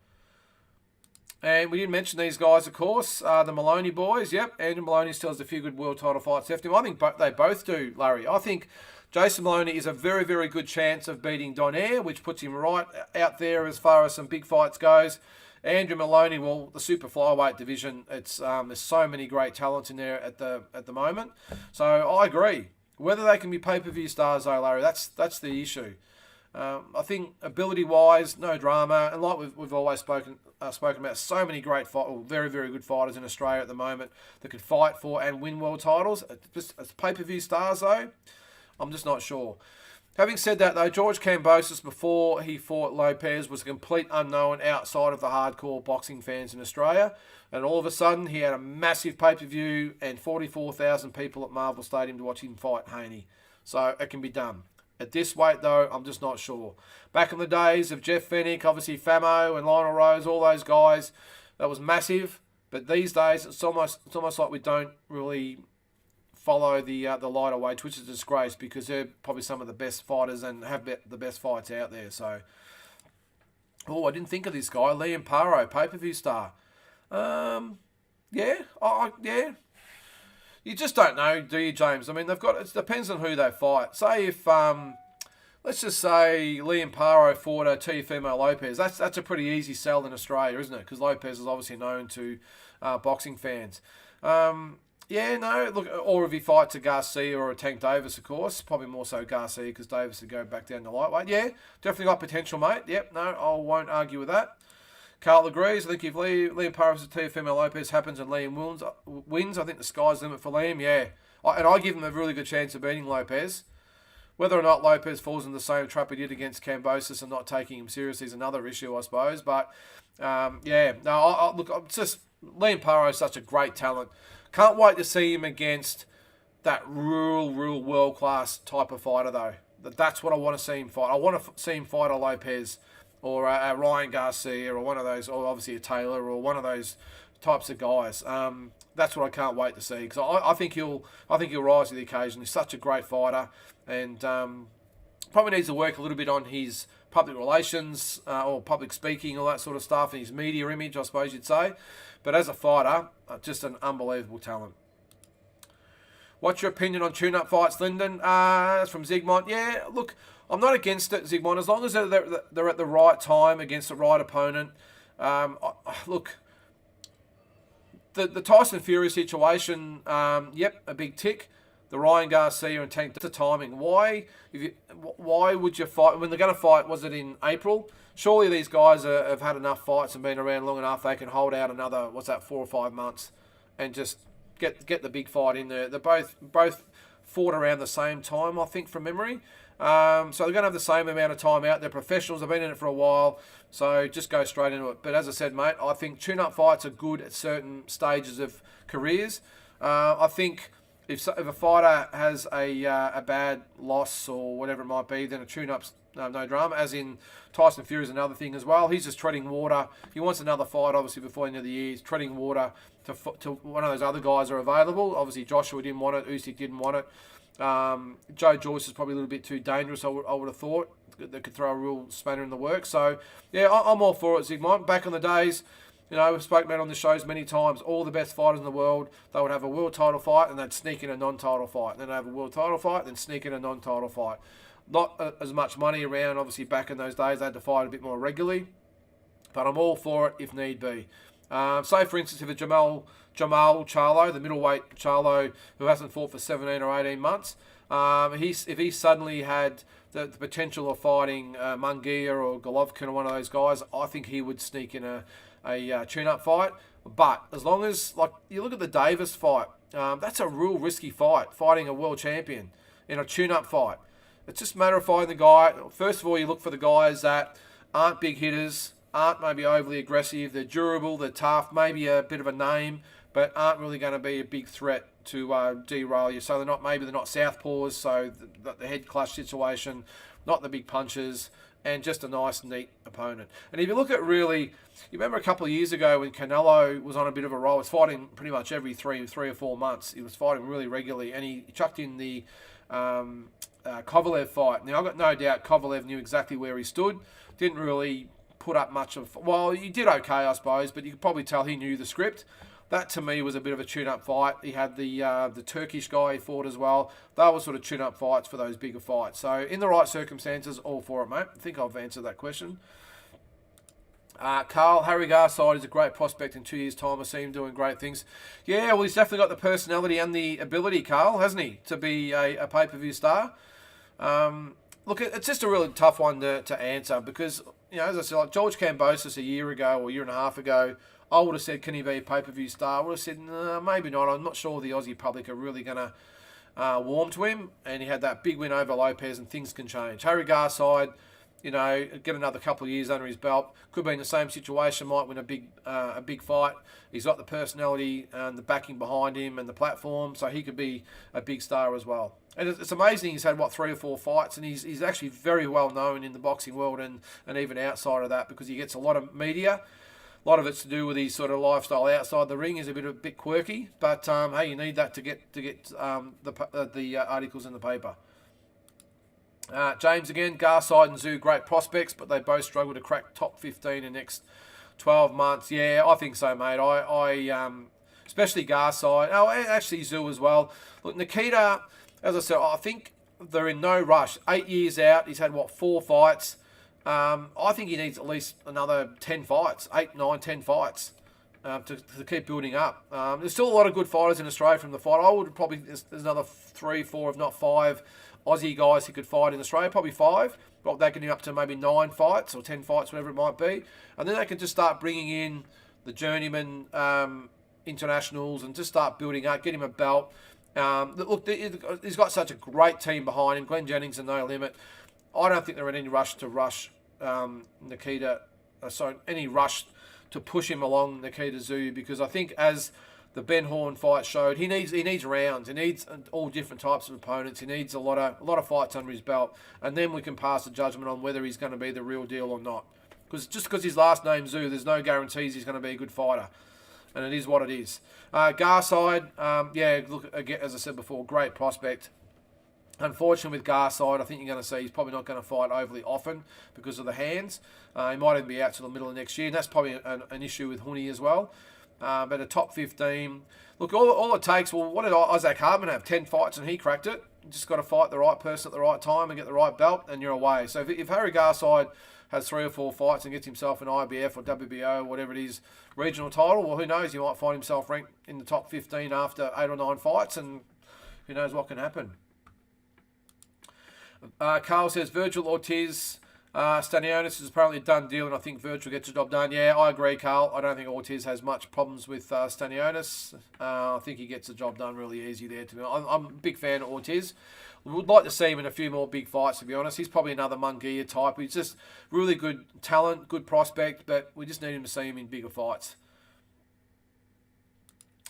And we didn't mention these guys, of course. The Maloney boys, yep. Andrew Maloney still has a few good world title fights left him. I think they both do, Larry. I think Jason Maloney is a very, very good chance of beating Donaire, which puts him right out there as far as some big fights goes. Andrew Maloney, well, the super flyweight division, it's there's so many great talents in there at the moment. So I agree. Whether they can be pay-per-view stars, though, Larry, that's the issue. I think ability-wise, no drama, and like we've always spoken about, so many great very, very good fighters in Australia at the moment that could fight for and win world titles. Just as pay-per-view stars, though, I'm just not sure. Having said that, though, George Kambosos, before he fought Lopez, was a complete unknown outside of the hardcore boxing fans in Australia, and all of a sudden he had a massive pay-per-view and 44,000 people at Marvel Stadium to watch him fight Haney. So it can be done. At this weight, though, I'm just not sure. Back in the days of Jeff Fennick, obviously Famo and Lionel Rose, all those guys, that was massive. But these days, it's almost like we don't really follow the lighter weights, which is a disgrace because they're probably some of the best fighters and have the best fights out there. So, I didn't think of this guy, Liam Paro, pay-per-view star. Yeah. You just don't know, do you, James? I mean, it depends on who they fight. Say if, let's just say Liam Paro fought Teofimo Lopez. That's a pretty easy sell in Australia, isn't it? Because Lopez is obviously known to boxing fans. Or if he fights a Garcia or a Tank Davis, of course. Probably more so Garcia because Davis would go back down to lightweight. Yeah, definitely got potential, mate. Yep, no, I won't argue with that. Carl agrees. I think if Liam Paro versus Teofimo Lopez happens and Liam wins, I think the sky's the limit for Liam, yeah. And I give him a really good chance of beating Lopez. Whether or not Lopez falls in the same trap he did against Kambosos and not taking him seriously is another issue, I suppose. But, look, Liam Paro is such a great talent. Can't wait to see him against that real world-class type of fighter, though. That's what I want to see him fight. I want to see him fight a Lopez or a Ryan Garcia or one of those, or obviously a Taylor or one of those types of guys. That's what I can't wait to see because I think he'll rise to the occasion. He's such a great fighter and probably needs to work a little bit on his public relations or public speaking, all that sort of stuff, and his media image, I suppose you'd say. But as a fighter, just an unbelievable talent. What's your opinion on tune-up fights, Lyndon? That's from Zygmunt. Yeah, look, I'm not against it, Zygmunt, as long as they're at the right time against the right opponent. Look, the Tyson Fury situation, a big tick. The Ryan Garcia and Tank, the timing. Why would you fight when they're going to fight? Was it in April? Surely these guys have had enough fights and been around long enough. They can hold out another 4 or 5 months and just get the big fight in there. They're both fought around the same time, I think, from memory. So they're going to have the same amount of time out. They're professionals. They've been in it for a while. So just go straight into it. But as I said, mate, I think tune-up fights are good at certain stages of careers. I think if a fighter has a bad loss or whatever it might be, then a tune-up's no drama. As in Tyson Fury is another thing as well. He's just treading water. He wants another fight, obviously, before the end of the year. He's treading water to one of those other guys are available. Obviously, Joshua didn't want it. Usyk didn't want it. Joe Joyce is probably a little bit too dangerous, I would have thought. That could throw a real spanner in the works. So, yeah, I'm all for it, Zygmunt. Back in the days, we've spoken about on the shows many times, all the best fighters in the world, they would have a world title fight and they'd sneak in a non-title fight. Then they'd have a world title fight, then sneak in a non-title fight. Not as much money around, obviously, back in those days. They had to fight a bit more regularly. But I'm all for it if need be. Say, for instance, if a Jamal Charlo, the middleweight Charlo, who hasn't fought for 17 or 18 months, if he suddenly had the potential of fighting Munguia or Golovkin or one of those guys, I think he would sneak in a tune-up fight. But as long as, like, you look at the Davis fight, that's a real risky fight, fighting a world champion in a tune-up fight. It's just a matter of fighting the guy. First of all, you look for the guys that aren't big hitters, aren't maybe overly aggressive. They're durable, they're tough, maybe a bit of a name, but aren't really going to be a big threat to derail you. So they're not southpaws, so the head clash situation, not the big punches, and just a nice, neat opponent. And if you look at really, you remember a couple of years ago when Canelo was on a bit of a roll, he was fighting pretty much every three or 4 months. He was fighting really regularly, and he chucked in the Kovalev fight. Now, I've got no doubt Kovalev knew exactly where he stood. Didn't really put up much of, well, he did okay, I suppose, but you could probably tell he knew the script. That, to me, was a bit of a tune-up fight. He had the Turkish guy he fought as well. They were sort of tune-up fights for those bigger fights. So, in the right circumstances, all for it, mate. I think I've answered that question. Carl, Harry Garside is a great prospect in 2 years' time. I see him doing great things. Yeah, well, he's definitely got the personality and the ability, Carl, hasn't he, to be a pay-per-view star. Look, it's just a really tough one to answer because, as I said, like George Kambosos a year ago or a year and a half ago, I would have said, can he be a pay-per-view star? I would have said, nah, maybe not. I'm not sure the Aussie public are really going to warm to him. And he had that big win over Lopez, and things can change. Harry Garside, get another couple of years under his belt. Could be in the same situation, might win a big fight. He's got the personality and the backing behind him and the platform, so he could be a big star as well. And it's amazing he's had, 3 or 4 fights, and he's actually very well known in the boxing world and even outside of that because he gets a lot of media. A lot of it's to do with his sort of lifestyle outside the ring. Is a bit quirky, but hey, you need that to get the articles in the paper. James again, Garside and Tszyu, great prospects, but they both struggle to crack top 15 in the next 12 months. Yeah, I think so, mate. I especially Garside. Oh, actually Tszyu as well. Look, Nikita, as I said, I think they're in no rush. 8 years out, he's had 4 fights. I think he needs at least another 10 fights, 8, 9, 10 fights to keep building up. There's still a lot of good fighters in Australia from the fight. I would probably, there's another 3, 4, if not 5 Aussie guys who could fight in Australia, probably 5. But they're getting up to maybe 9 fights or 10 fights, whatever it might be. And then they can just start bringing in the journeyman internationals and just start building up, get him a belt. Look, he's got such a great team behind him. Glenn Jennings and No Limit. I don't think they're in any rush to rush Nikita. Any rush to push him along Nikita Tszyu, because I think as the Ben Horn fight showed, he needs rounds. He needs all different types of opponents. He needs a lot of fights under his belt, and then we can pass a judgment on whether he's going to be the real deal or not. Because just because his last name's Tszyu, there's no guarantees he's going to be a good fighter, and it is what it is. Garside, look again, as I said before, great prospect. Unfortunately, with Garside, I think you're going to see he's probably not going to fight overly often because of the hands. He might even be out till the middle of next year, and that's probably an issue with Huni as well. But a top 15, look, all it takes, well, what did Isaac Hardman have? 10 fights and he cracked it. You just got to fight the right person at the right time and get the right belt, and you're away. So if Harry Garside has 3 or 4 fights and gets himself an IBF or WBO, whatever it is, regional title, well, who knows? He might find himself ranked in the top 15 after 8 or 9 fights, and who knows what can happen. Carl says, Virgil Ortiz, Stanionis is apparently a done deal, and I think Virgil gets the job done. Yeah, I agree, Carl. I don't think Ortiz has much problems with Stanionis. I think he gets the job done really easy there. I'm a big fan of Ortiz. Would like to see him in a few more big fights, to be honest. He's probably another Munguia type. He's just really good talent, good prospect, but we just need him to see him in bigger fights.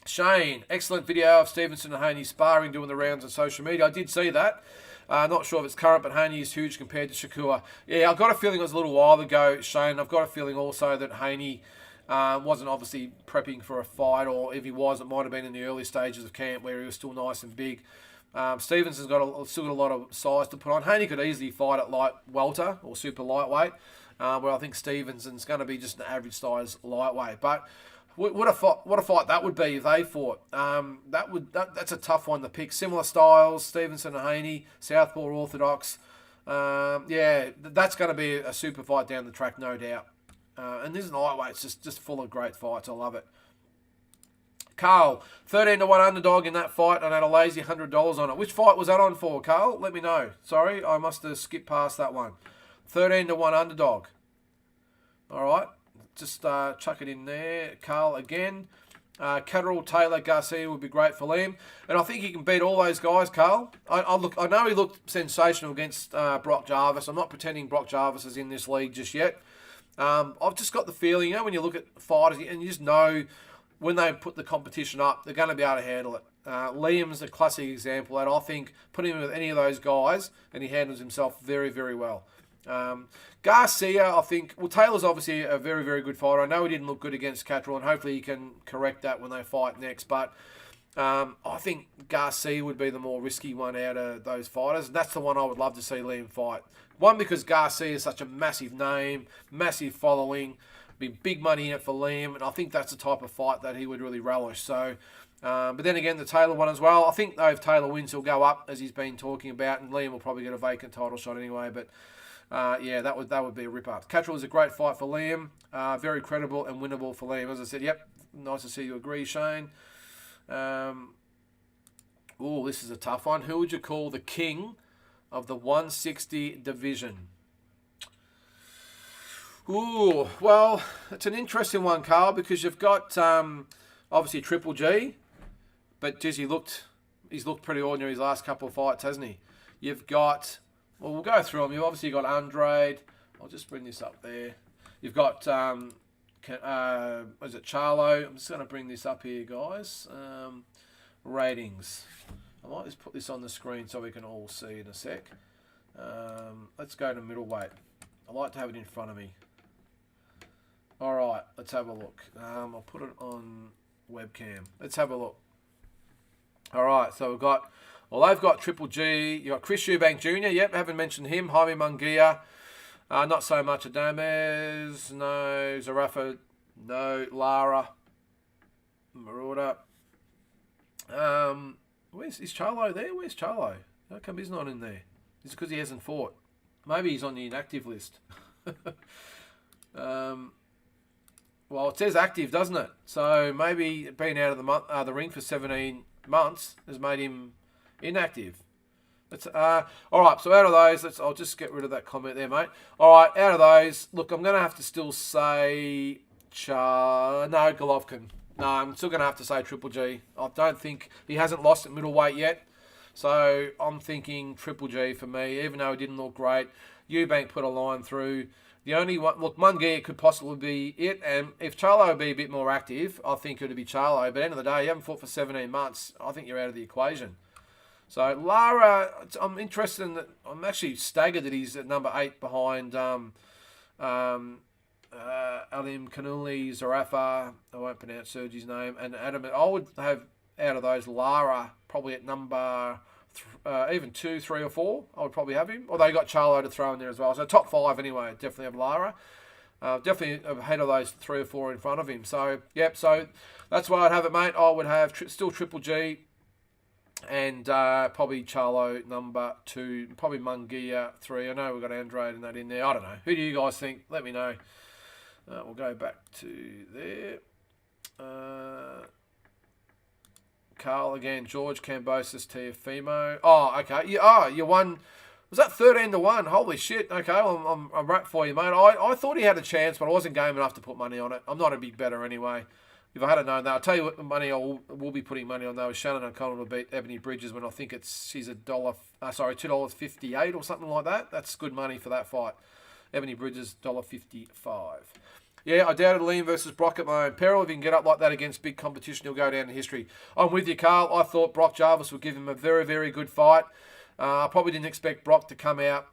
Shane, excellent video of Stevenson and Haney sparring, doing the rounds on social media. I did see that. Not sure if it's current, but Haney is huge compared to Shakur. Yeah, I've got a feeling it was a little while ago, Shane. I've got a feeling also that Haney wasn't obviously prepping for a fight, or if he was, it might have been in the early stages of camp where he was still nice and big. Stevenson's still got a lot of size to put on. Haney could easily fight at light welter or super lightweight, where I think Stevenson's going to be just an average size lightweight. But what a fight that would be if they fought. That's a tough one to pick. Similar styles, Stevenson and Haney, southpaw orthodox. That's going to be a super fight down the track, no doubt. And this lightweight's just full of great fights. I love it. Carl, 13-1 underdog in that fight, and had a lazy $100 on it. Which fight was that on for, Carl? Let me know. Sorry, I must have skipped past that one. 13-1 underdog. All right. Just chuck it in there. Carl again. Catterall, Taylor, Garcia would be great for Liam. And I think he can beat all those guys, Carl. I know he looked sensational against Brock Jarvis. I'm not pretending Brock Jarvis is in this league just yet. I've just got the feeling, when you look at fighters, and you just know when they put the competition up, they're going to be able to handle it. Liam's a classic example, and I think put him with any of those guys, and he handles himself very, very well. Garcia, I think, Taylor's obviously a very, very good fighter. I know he didn't look good against Catterall, and hopefully he can correct that when they fight next. But I think Garcia would be the more risky one out of those fighters. And that's the one I would love to see Liam fight. One, because Garcia is such a massive name, massive following, be big money in it for Liam, and I think that's the type of fight that he would really relish. So, but then again, the Taylor one as well. I think though if Taylor wins, he'll go up, as he's been talking about, and Liam will probably get a vacant title shot anyway. But yeah, that would be a ripper. Catterall is a great fight for Liam. Very credible and winnable for Liam. As I said, yep, nice to see you agree, Shane. Oh, this is a tough one. Who would you call the king of the 160 division? Ooh, well, it's an interesting one, Carl, because you've got obviously Triple G, but geez, he's looked pretty ordinary his last couple of fights, hasn't he? You've got, well, we'll go through them. You've obviously got Andrade. I'll just bring this up there. You've got, was it Charlo? I'm just going to bring this up here, guys. Ratings. I might just put this on the screen so we can all see in a sec. Let's go to middleweight. I like to have it in front of me. All right, let's have a look. I'll put it on webcam. Let's have a look. All right, so we've got, well, they've got Triple G. You've got Chris Eubank Jr. Yep, haven't mentioned him. Jaime Munguia. Not so much Adames. No. Zarafa. No. Lara. Maruda. Is Charlo there? Where's Charlo? How come he's not in there? Is it because he hasn't fought? Maybe he's on the inactive list. Well, it says active, doesn't it? So maybe being out of the ring for 17 months has made him inactive. All right, so out of those, I'll just get rid of that comment there, mate. All right, out of those, look, I'm going to have to still say Golovkin. No, I'm still going to have to say Triple G. I don't think he hasn't lost at middleweight yet. So I'm thinking Triple G for me, even though he didn't look great. Eubank put a line through. The only one, look, Munguia could possibly be it, and if Charlo would be a bit more active, I think it would be Charlo. But at the end of the day, you haven't fought for 17 months. I think you're out of the equation. So Lara, I'm interested in that. I'm actually staggered that he's at number 8 behind Alim Kanuli, Zarafa. I won't pronounce Sergi's name, and Adam. I would have out of those Lara probably at number even 2, 3, or 4. I would probably have him. Although you got Charlo to throw in there as well. So top 5 anyway. Definitely have Lara. Definitely ahead of those 3 or 4 in front of him. So yep. So that's why I'd have it, mate. I would have still Triple G. And probably Charlo number 2, probably Munguia 3. I know we've got Andrade and that in there. I don't know. Who do you guys think? Let me know. We'll go back to there. Carl again. George Kambosos, Teofimo. Oh, okay. You won. Was that 13-1? Holy shit. Okay, well, I'm wrapped for you, mate. I thought he had a chance, but I wasn't game enough to put money on it. I'm not a big bettor anyway. If I had known that, I'll tell you what money I will be putting money on though. Is Shannon O'Connell to beat Ebony Bridges when I think she's $2.58 or something like that. That's good money for that fight. Ebony Bridges $1.55. Yeah, I doubted Liam versus Brock at my own peril. If he can get up like that against big competition, he'll go down in history. I'm with you, Carl. I thought Brock Jarvis would give him a very, very good fight. I probably didn't expect Brock to come out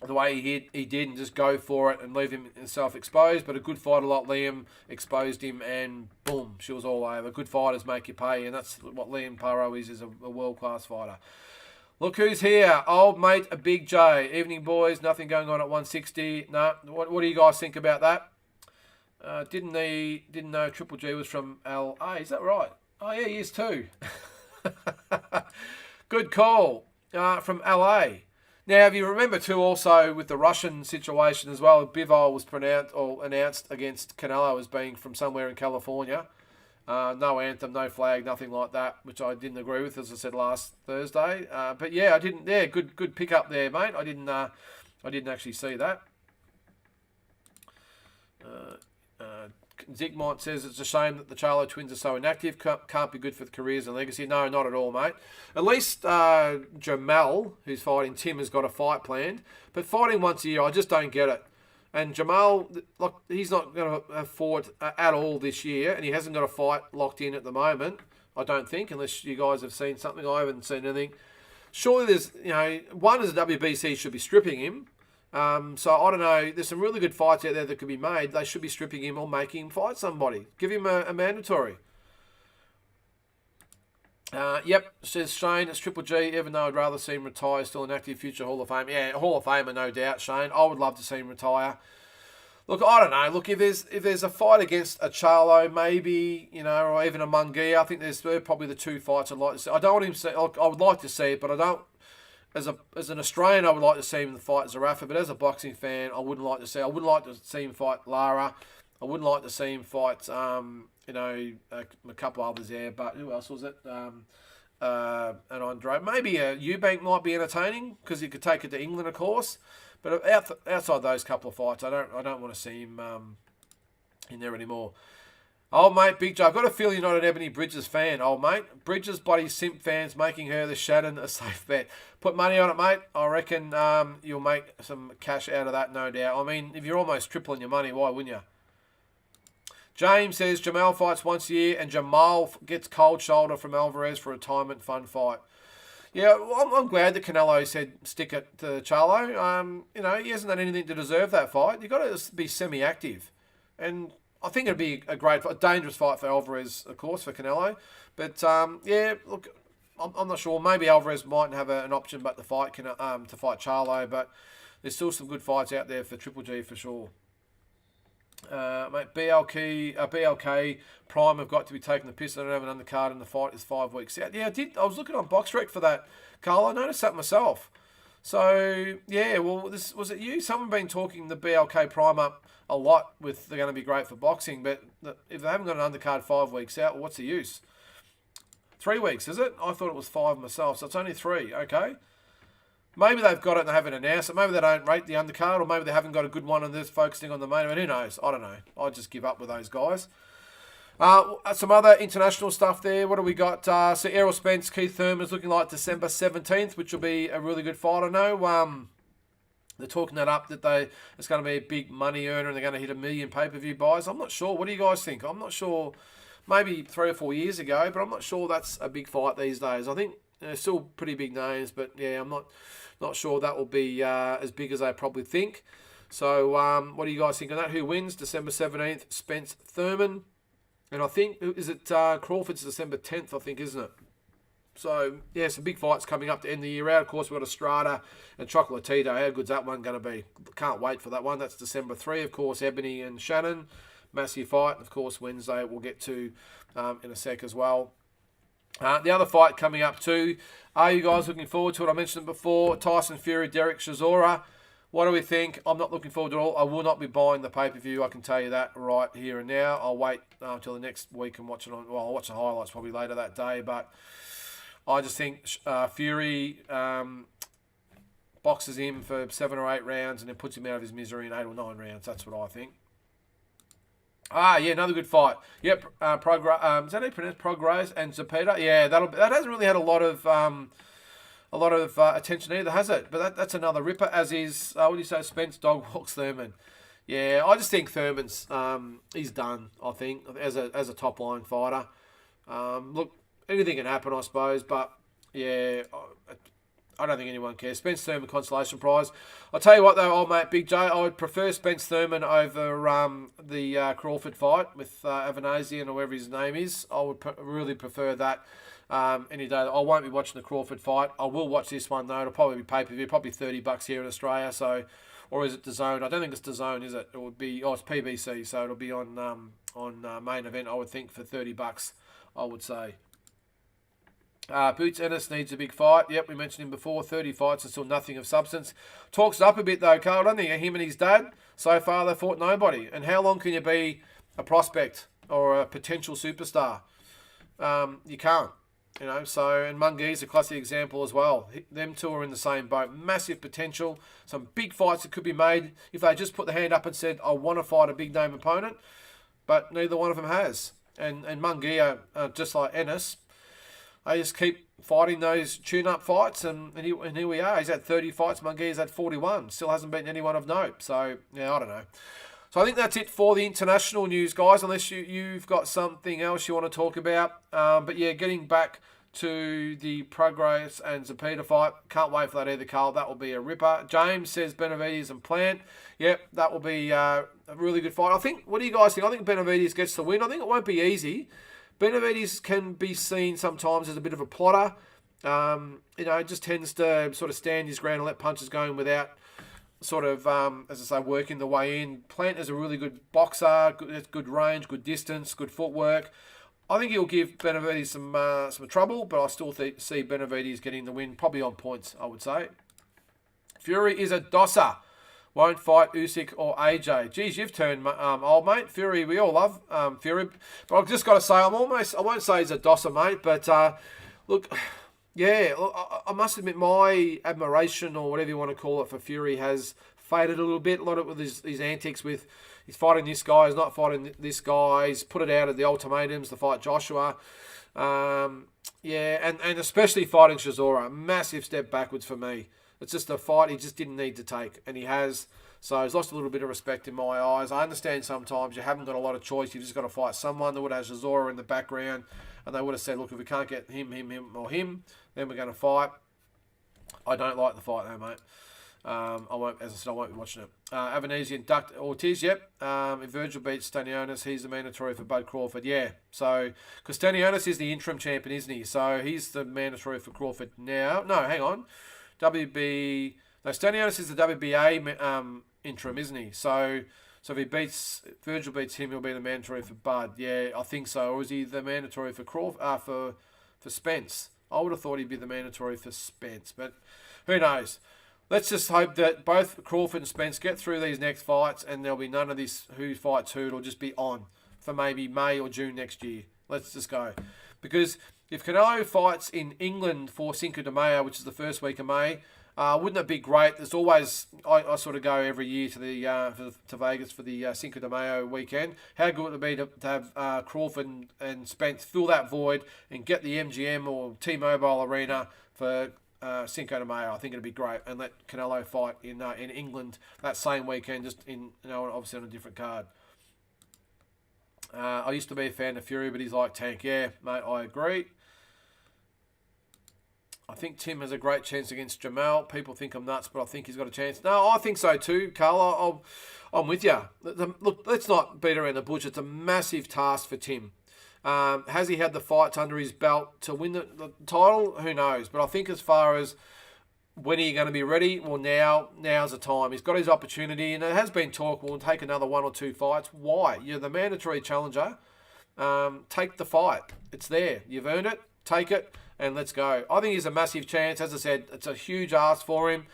the way he did and just go for it and leave himself exposed. But a good fighter like Liam exposed him and boom, she was all over. Good fighters make you pay, and that's what Liam Paro is a world-class fighter. Look who's here. Old mate, a Big J. Evening, boys. Nothing going on at 160. No. What do you guys think about that? Didn't know Triple G was from LA. Is that right? Oh, yeah, he is too. Good call. From LA. Now, if you remember too, also with the Russian situation as well, Bivol was announced against Canelo as being from somewhere in California. No anthem, no flag, nothing like that, which I didn't agree with, as I said last Thursday. But yeah, I didn't. Yeah, good pick up there, mate. I didn't actually see that. Zigmont says it's a shame that the Charlo twins are so inactive. Can't be good for the careers and legacy. No, not at all, mate. At least Jamal, who's fighting Tim, has got a fight planned. But fighting once a year, I just don't get it. And Jamal, like, he's not going to have fought at all this year, and he hasn't got a fight locked in at the moment, I don't think, unless you guys have seen something. I haven't seen anything. Surely there's, one is the WBC should be stripping him. So I don't know. There's some really good fights out there that could be made. They should be stripping him or making him fight somebody. Give him a mandatory. Yep, says Shane, it's Triple G, even though I'd rather see him retire, still an active future Hall of Fame. Yeah, Hall of Famer, no doubt, Shane. I would love to see him retire. Look, I don't know. Look, if there's a fight against a Charlo, maybe, or even a Munguia, I think they're probably the two fights I'd like to see. I don't want him to see, I would like to see it, but I don't, as an Australian, I would like to see him fight Zerafa, but as a boxing fan, I wouldn't like to see him fight Lara. I wouldn't like to see him fight, a couple others there, but who else was it? And Andre. Maybe Eubank might be entertaining because he could take it to England, of course. But outside those couple of fights, I don't want to see him in there anymore. Oh, mate, Big Joe, I've got a feeling you're not an Ebony Bridges fan. Oh, mate, Bridges bloody simp fans making her the Shannon a safe bet. Put money on it, mate. I reckon you'll make some cash out of that, no doubt. I mean, if you're almost tripling your money, why wouldn't you? James says Jamal fights once a year and Jamal gets cold shoulder from Alvarez for a retirement fun fight. Yeah, well, I'm glad that Canelo said stick it to Charlo. He hasn't done anything to deserve that fight. You've got to be semi-active. And I think it'd be a dangerous fight for Alvarez, of course, for Canelo. But, look, I'm not sure. Maybe Alvarez mightn't have an option but to fight Charlo. But there's still some good fights out there for Triple G for sure. Mate, BLK Prime have got to be taking the piss. I don't have an undercard and the fight is 5 weeks out. Yeah, I did. I was looking on BoxRec for that, Carl. I noticed that myself. So, yeah, well, was it you? Someone been talking the BLK Prime up a lot with they're going to be great for boxing, but if they haven't got an undercard 5 weeks out, well, what's the use? 3 weeks, is it? I thought it was 5 myself, so it's only 3. Okay. Maybe they've got it and they haven't announced it. Maybe they don't rate the undercard, or maybe they haven't got a good one and they're focusing on the main event. Who knows? I don't know. I just give up with those guys. Some other international stuff there. What do we got? So Errol Spence, Keith Thurman is looking like December 17th, which will be a really good fight. I know they're talking that up that it's going to be a big money earner and they're going to hit 1 million pay-per-view buys. I'm not sure. What do you guys think? I'm not sure. Maybe 3 or 4 years ago, but I'm not sure that's a big fight these days. I think they're still pretty big names, but yeah, I'm not sure that will be as big as they probably think. So what do you guys think of that? Who wins? December 17th, Spence Thurman. And I think, is it Crawford's December 10th, I think, isn't it? So, yeah, some big fights coming up to end the year out. Of course, we've got Estrada and Chocolatito. How good's that one going to be? Can't wait for that one. That's December 3, of course, Ebony and Shannon. Massive fight. Of course, Wednesday we'll get to in a sec as well. The other fight coming up too. Are you guys looking forward to it? I mentioned it before. Tyson Fury, Derek Chisora. What do we think? I'm not looking forward to it all. I will not be buying the pay-per-view. I can tell you that right here and now. I'll wait until the next week and watch it on. Well, I'll watch the highlights probably later that day. But I just think Fury boxes him for 7 or 8 rounds and then puts him out of his misery in 8 or 9 rounds. That's what I think. Yeah, another good fight. Yep, is that how you pronounce Prograis and Zepeda? Yeah, that hasn't really had a lot of attention either, has it? But that's another ripper. As is, what do you say? Spence dog walks Thurman. Yeah, I just think Thurman's he's done. I think as a top line fighter. Look, anything can happen, I suppose. But yeah, I don't think anyone cares. Spence Thurman consolation prize. I'll tell you what though, old mate Big J, I would prefer Spence Thurman over the Crawford fight with Avanasian or whatever his name is. I would really prefer that any day. I won't be watching the Crawford fight. I will watch this one though. It'll probably be pay-per-view, probably $30 here in Australia. So, or is it DAZN? I don't think it's DAZN, is it? It would be. Oh, it's PBC, so it'll be on main event. I would think for $30. I would say. Boots Ennis needs a big fight. Yep, we mentioned him before. 30 fights and still nothing of substance. Talks up a bit though, Carl, doesn't he? Him and his dad. So far they fought nobody. And how long can you be a prospect or a potential superstar? You can't. So, and Mungui's a classic example as well. Them two are in the same boat. Massive potential. Some big fights that could be made if they just put the hand up and said, I want to fight a big name opponent. But neither one of them has. And Munguia, just like Ennis, they just keep fighting those tune-up fights, and here we are. He's had 30 fights. Munguia's had 41. Still hasn't beaten anyone of note. So, yeah, I don't know. So I think that's it for the international news, guys, unless you've got something else you want to talk about. But, yeah, getting back to the Prograis and Zepeda fight. Can't wait for that either, Carl. That will be a ripper. James says Benavidez and Plant. Yep, that will be a really good fight. I think, what do you guys think? I think Benavidez gets the win. I think it won't be easy. Benavidez can be seen sometimes as a bit of a plotter. Just tends to sort of stand his ground and let punches go in without sort of, as I say, working the way in. Plant is a really good boxer, good range, good distance, good footwork. I think he'll give Benavidez some trouble, but I still see Benavidez getting the win, probably on points, I would say. Fury is a dosser. Won't fight Usyk or AJ. Geez, you've turned old, mate. Fury, we all love Fury. But I've just got to say, I won't say he's a dosser, mate, but look, yeah, I must admit my admiration, or whatever you want to call it, for Fury has faded a little bit. A lot of it with his antics with he's fighting this guy, he's not fighting this guy. He's put it out of the ultimatums to fight Joshua. And especially fighting Chisora. A massive step backwards for me. It's just a fight he just didn't need to take, and he has. So he's lost a little bit of respect in my eyes. I understand sometimes you haven't got a lot of choice. You've just got to fight someone that would have Chisora in the background, and they would have said, look, if we can't get him, or him, then we're going to fight. I don't like the fight though, mate. I won't be watching it. Avanesian ducked Ortiz, yep. If Virgil beats Stanionis, he's the mandatory for Bud Crawford. Yeah, so, because Stanionis is the interim champion, isn't he? So he's the mandatory for Crawford now. No, hang on. Stanionis is the WBA interim, isn't he? So if Virgil beats him, he'll be the mandatory for Bud. Yeah, I think so. Or is he the mandatory for for Spence? I would have thought he'd be the mandatory for Spence, but who knows? Let's just hope that both Crawford and Spence get through these next fights, and there'll be none of this who fights who. It'll just be on for maybe May or June next year. Let's just go. Because if Canelo fights in England for Cinco de Mayo, which is the first week of May, wouldn't it be great? There's always, I sort of go every year to to Vegas for the Cinco de Mayo weekend. How good would it be to have Crawford and Spence fill that void and get the MGM or T-Mobile Arena for Cinco de Mayo? I think it'd be great, and let Canelo fight in England that same weekend, just obviously on a different card. I used to be a fan of Fury, but he's like Tank. Yeah, mate, I agree. I think Tim has a great chance against Jamal. People think I'm nuts, but I think he's got a chance. No, I think so too, Carl. I'm with you. Look, let's not beat around the bush. It's a massive task for Tim. Has he had the fights under his belt to win the title? Who knows? But I think as far as when are you going to be ready? Well, now's the time. He's got his opportunity, and it has been talk, we'll take another 1 or 2 fights. Why? You're the mandatory challenger. Take the fight. It's there. You've earned it. Take it, and let's go. I think he's a massive chance. As I said, it's a huge ask for him.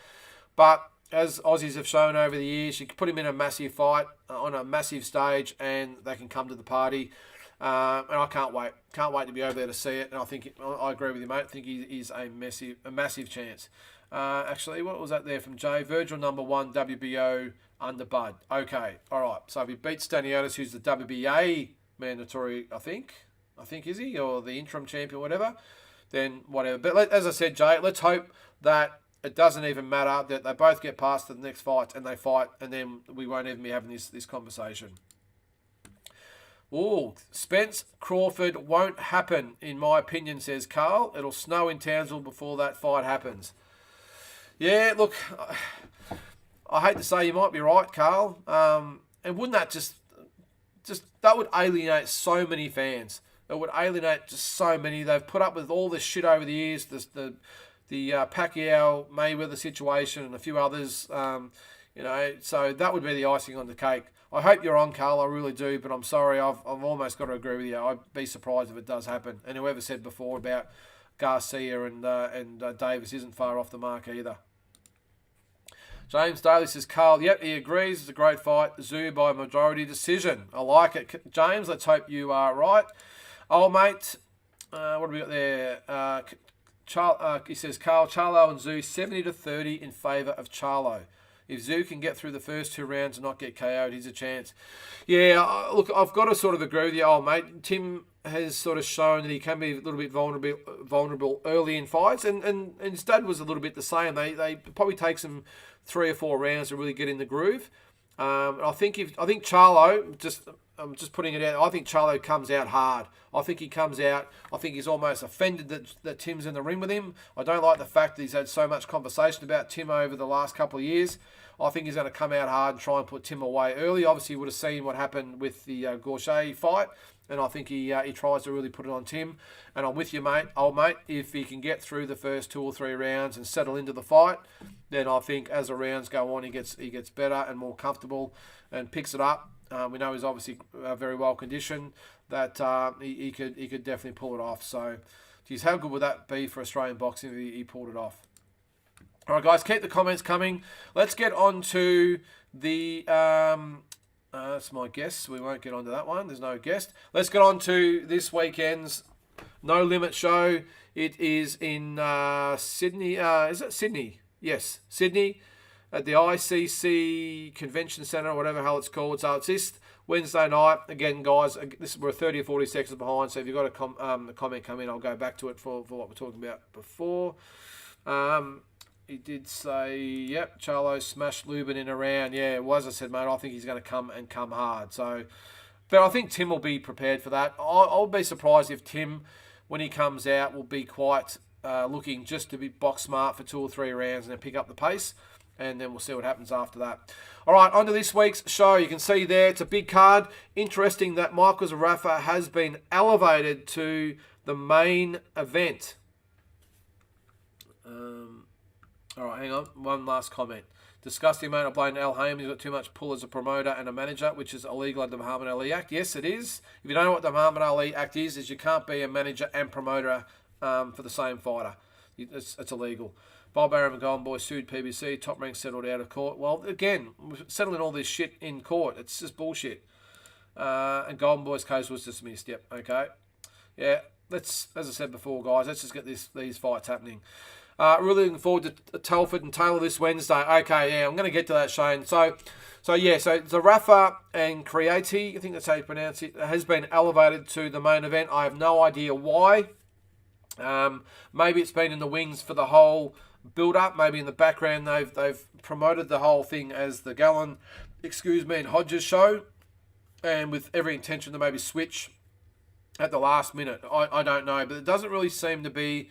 But as Aussies have shown over the years, you can put him in a massive fight on a massive stage, and they can come to the party. And I can't wait. Can't wait to be over there to see it. And I think I agree with you, mate. I think he is a massive chance. Actually, what was that there from Jay? Virgil #1 WBO under Bud. Okay, all right. So if he beats Stanionis, who's the WBA mandatory, I think is he, or the interim champion, whatever, then whatever. But as I said, Jay, let's hope that it doesn't even matter, that they both get past the next fight and they fight, and then we won't even be having this conversation. Oh, Spence Crawford won't happen, in my opinion, says Carl. It'll snow in Townsville before that fight happens. Yeah, look, I hate to say you might be right, Carl. And wouldn't that just that would alienate so many fans. It would alienate just so many. They've put up with all this shit over the years. The Pacquiao Mayweather situation and a few others. So that would be the icing on the cake. I hope you're on, Carl. I really do, but I'm sorry. I've almost got to agree with you. I'd be surprised if it does happen. And whoever said before about Garcia and Davis isn't far off the mark either. James Daly says, Carl, yep, he agrees. It's a great fight. Zoo by majority decision. I like it. James, let's hope you are right. Oh, mate, what have we got there? He says, Carl, Charlo and Zoo, 70-30 in favour of Charlo. If Zoo can get through the first 2 rounds and not get KO'd, he's a chance. Yeah, look, I've got to sort of agree with you, old mate. Tim has sort of shown that he can be a little bit vulnerable early in fights, and his dad was a little bit the same. They probably takes him 3 or 4 rounds to really get in the groove. I think Charlo, I'm just putting it out. I think Charlo comes out hard. I think he comes out. I think he's almost offended that Tim's in the ring with him. I don't like the fact that he's had so much conversation about Tim over the last couple of years. I think he's going to come out hard and try and put Tim away early. Obviously, you would have seen what happened with the Gorchet fight, and I think he tries to really put it on Tim. And I'm with you, mate, old mate. If he can get through the first 2 or 3 rounds and settle into the fight, then I think as the rounds go on, he gets better and more comfortable and picks it up. We know he's obviously very well conditioned. That he could definitely pull it off. So, geez, how good would that be for Australian boxing if he pulled it off? All right, guys, keep the comments coming. Let's get on to the... that's my guest. We won't get onto that one. There's no guest. Let's get on to this weekend's No Limit show. It is in Sydney. Is it Sydney? Yes, Sydney at the ICC Convention Centre, or whatever the hell it's called. So it's this Wednesday night. Again, guys, we're 30 or 40 seconds behind. So if you've got a comment come in, I'll go back to it for what we're talking about before. He did say, yep, Charlo smashed Lubin in a round. Yeah, it was. I said, mate, I think he's going to come hard. So, but I think Tim will be prepared for that. I'll be surprised if Tim, when he comes out, will be quite looking just to be box smart for 2 or 3 rounds and then pick up the pace. And then we'll see what happens after that. All right, on to this week's show. You can see there, it's a big card. Interesting that Michael Zerafa has been elevated to the main event. All right, hang on. One last comment. Disgusting amount of blame to Al Haymon. He's got too much pull as a promoter and a manager, which is illegal under the Muhammad Ali Act. Yes, it is. If you don't know what the Muhammad Ali Act is you can't be a manager and promoter for the same fighter. It's illegal. Bob Arum and Golden Boy sued PBC. Top Rank settled out of court. Well, again, settling all this shit in court. It's just bullshit. And Golden Boy's case was dismissed. Yep, okay. Yeah, as I said before, guys, let's just get these fights happening. Really looking forward to Telford and Taylor this Wednesday. Okay, yeah, I'm going to get to that, Shane. So Zerafa and Creati, I think that's how you pronounce it, has been elevated to the main event. I have no idea why. Maybe it's been in the wings for the whole build-up. Maybe in the background they've promoted the whole thing as the Gallen, and Hodges show, and with every intention to maybe switch at the last minute. I don't know, but it doesn't really seem to be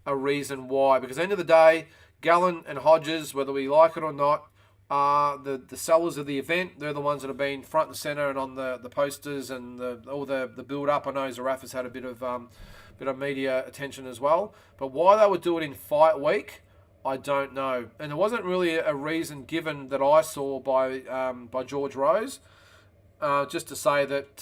a reason why, because at the end of the day, Gallen and Hodges, whether we like it or not, are the sellers of the event. They're the ones that have been front and center and on the posters and all the build up. I know Zerafa's had a bit of media attention as well, but why they would do it in fight week, I don't know. And there wasn't really a reason given that I saw by George Rose, just to say that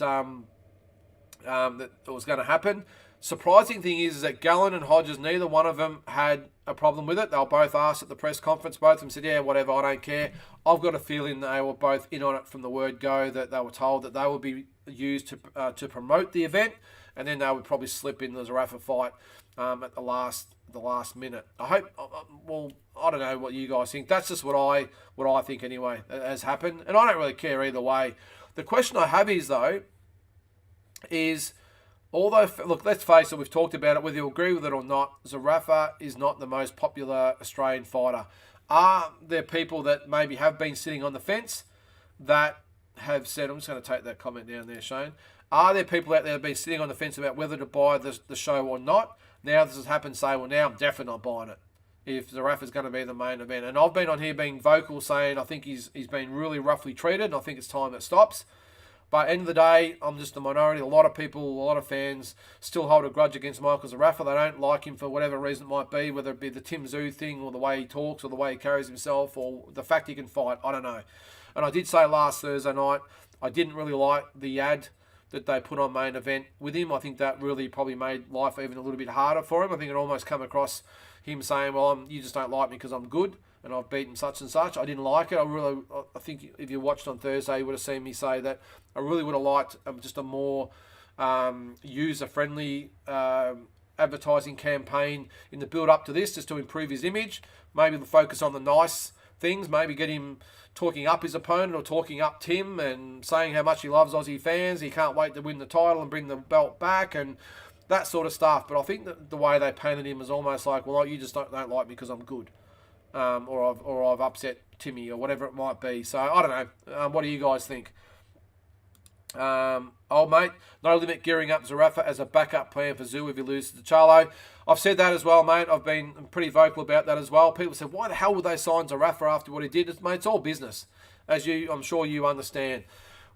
that it was going to happen. Surprising thing is that Gallen and Hodges, neither one of them had a problem with it. They were both asked at the press conference. Both of them said, yeah, whatever, I don't care. I've got a feeling they were both in on it from the word go, that they were told that they would be used to promote the event, and then they would probably slip in the Zerafa fight at the last minute. I hope, well, I don't know what you guys think. That's just what I think anyway has happened, and I don't really care either way. The question I have is, although, look, let's face it, we've talked about it, whether you agree with it or not, Zerafa is not the most popular Australian fighter. Are there people that maybe have been sitting on the fence that have said, I'm just going to take that comment down there, Shane. Are there people out there that have been sitting on the fence about whether to buy the show or not? Now this has happened, say, well, now I'm definitely not buying it if Zerafa's going to be the main event. And I've been on here being vocal, saying I think he's been really roughly treated, and I think it's time it stops. But at the end of the day, I'm just a minority. A lot of people, a lot of fans still hold a grudge against Michael Zerafa. They don't like him for whatever reason it might be, whether it be the Tim Tszyu thing or the way he talks or the way he carries himself or the fact he can fight. I don't know. And I did say last Thursday night, I didn't really like the ad that they put on main event with him. I think that really probably made life even a little bit harder for him. I think it almost come across him saying, well, you just don't like me because I'm good and I've beaten such and such. I didn't like it. I think if you watched on Thursday, you would have seen me say that I really would have liked just a more user-friendly advertising campaign in the build-up to this, just to improve his image. Maybe the focus on the nice things. Maybe get him talking up his opponent or talking up Tim and saying how much he loves Aussie fans. He can't wait to win the title and bring the belt back and that sort of stuff. But I think that the way they painted him is almost like, well, you just don't like me because I'm good, or I've upset Timmy or whatever it might be. So I don't know. What do you guys think? Old mate, No Limit gearing up Zerafa as a backup plan for Zoo if he loses to Charlo. I've said that as well, mate. I've been pretty vocal about that as well. People said, why the hell would they sign Zerafa after what he did? Mate, it's all business, as I'm sure you understand.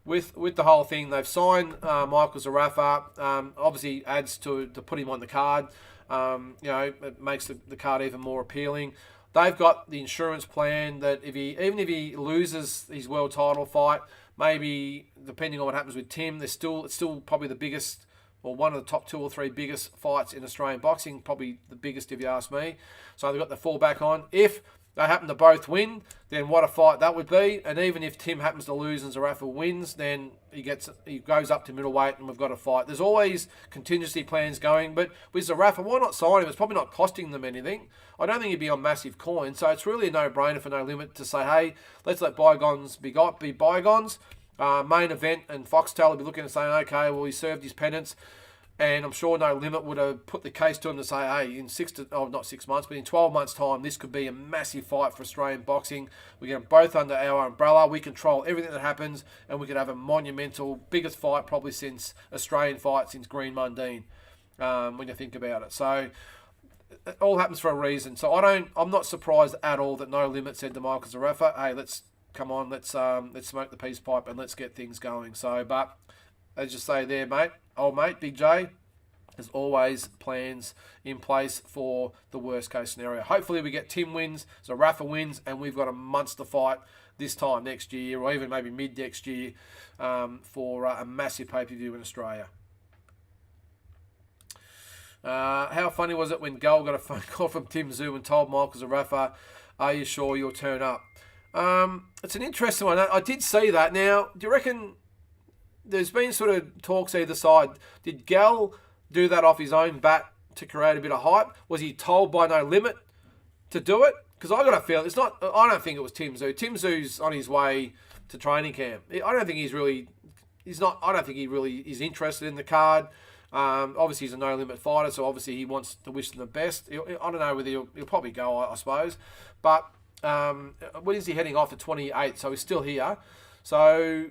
With the whole thing, they've signed Michael Zerafa. Obviously, adds to put him on the card. It makes the card even more appealing. They've got the insurance plan that even if he loses his world title fight, maybe depending on what happens with Tim, it's still probably the biggest, or one of the top 2 or 3 biggest fights in Australian boxing, probably the biggest if you ask me. So they've got the fallback on. If they happen to both win, then what a fight that would be. And even if Tim happens to lose and Zerafa wins, then he goes up to middleweight and we've got a fight. There's always contingency plans going, but with Zerafa, why not sign him? It's probably not costing them anything. I don't think he'd be on massive coin, so it's really a no-brainer for No Limit to say, hey, let's let bygones be bygones. Main event, and Foxtel will be looking and saying, okay, well, he served his penance. And I'm sure No Limit would have put the case to him to say, hey, in not 6 months, but in 12 months' time, this could be a massive fight for Australian boxing. We get them both under our umbrella. We control everything that happens, and we could have a monumental, biggest fight probably since Australian fight, since Green Mundine, when you think about it. So it all happens for a reason. So I'm not surprised at all that No Limit said to Michael Zerafa, hey, let's smoke the peace pipe and let's get things going. So, but as you say there, mate, old mate, Big J, there's always plans in place for the worst case scenario. Hopefully we get Tim wins, Zerafa wins, and we've got a monster fight this time next year, or even maybe mid next year, for a massive pay-per-view in Australia. How funny was it when Gull got a phone call from Tim Zoo and told Michael Zerafa, are you sure you'll turn up? It's an interesting one. I did see that. Now, do you reckon there's been sort of talks either side? Did Gal do that off his own bat to create a bit of hype? Was he told by No Limit to do it? Because I got a feeling I don't think it was Tim Zoo. Tim Zoo's on his way to training camp. I don't think he really is interested in the card. Obviously he's a No Limit fighter, so obviously he wants to wish them the best. I don't know whether he'll probably go, I suppose. But when is he heading off? The 28th, so he's still here. So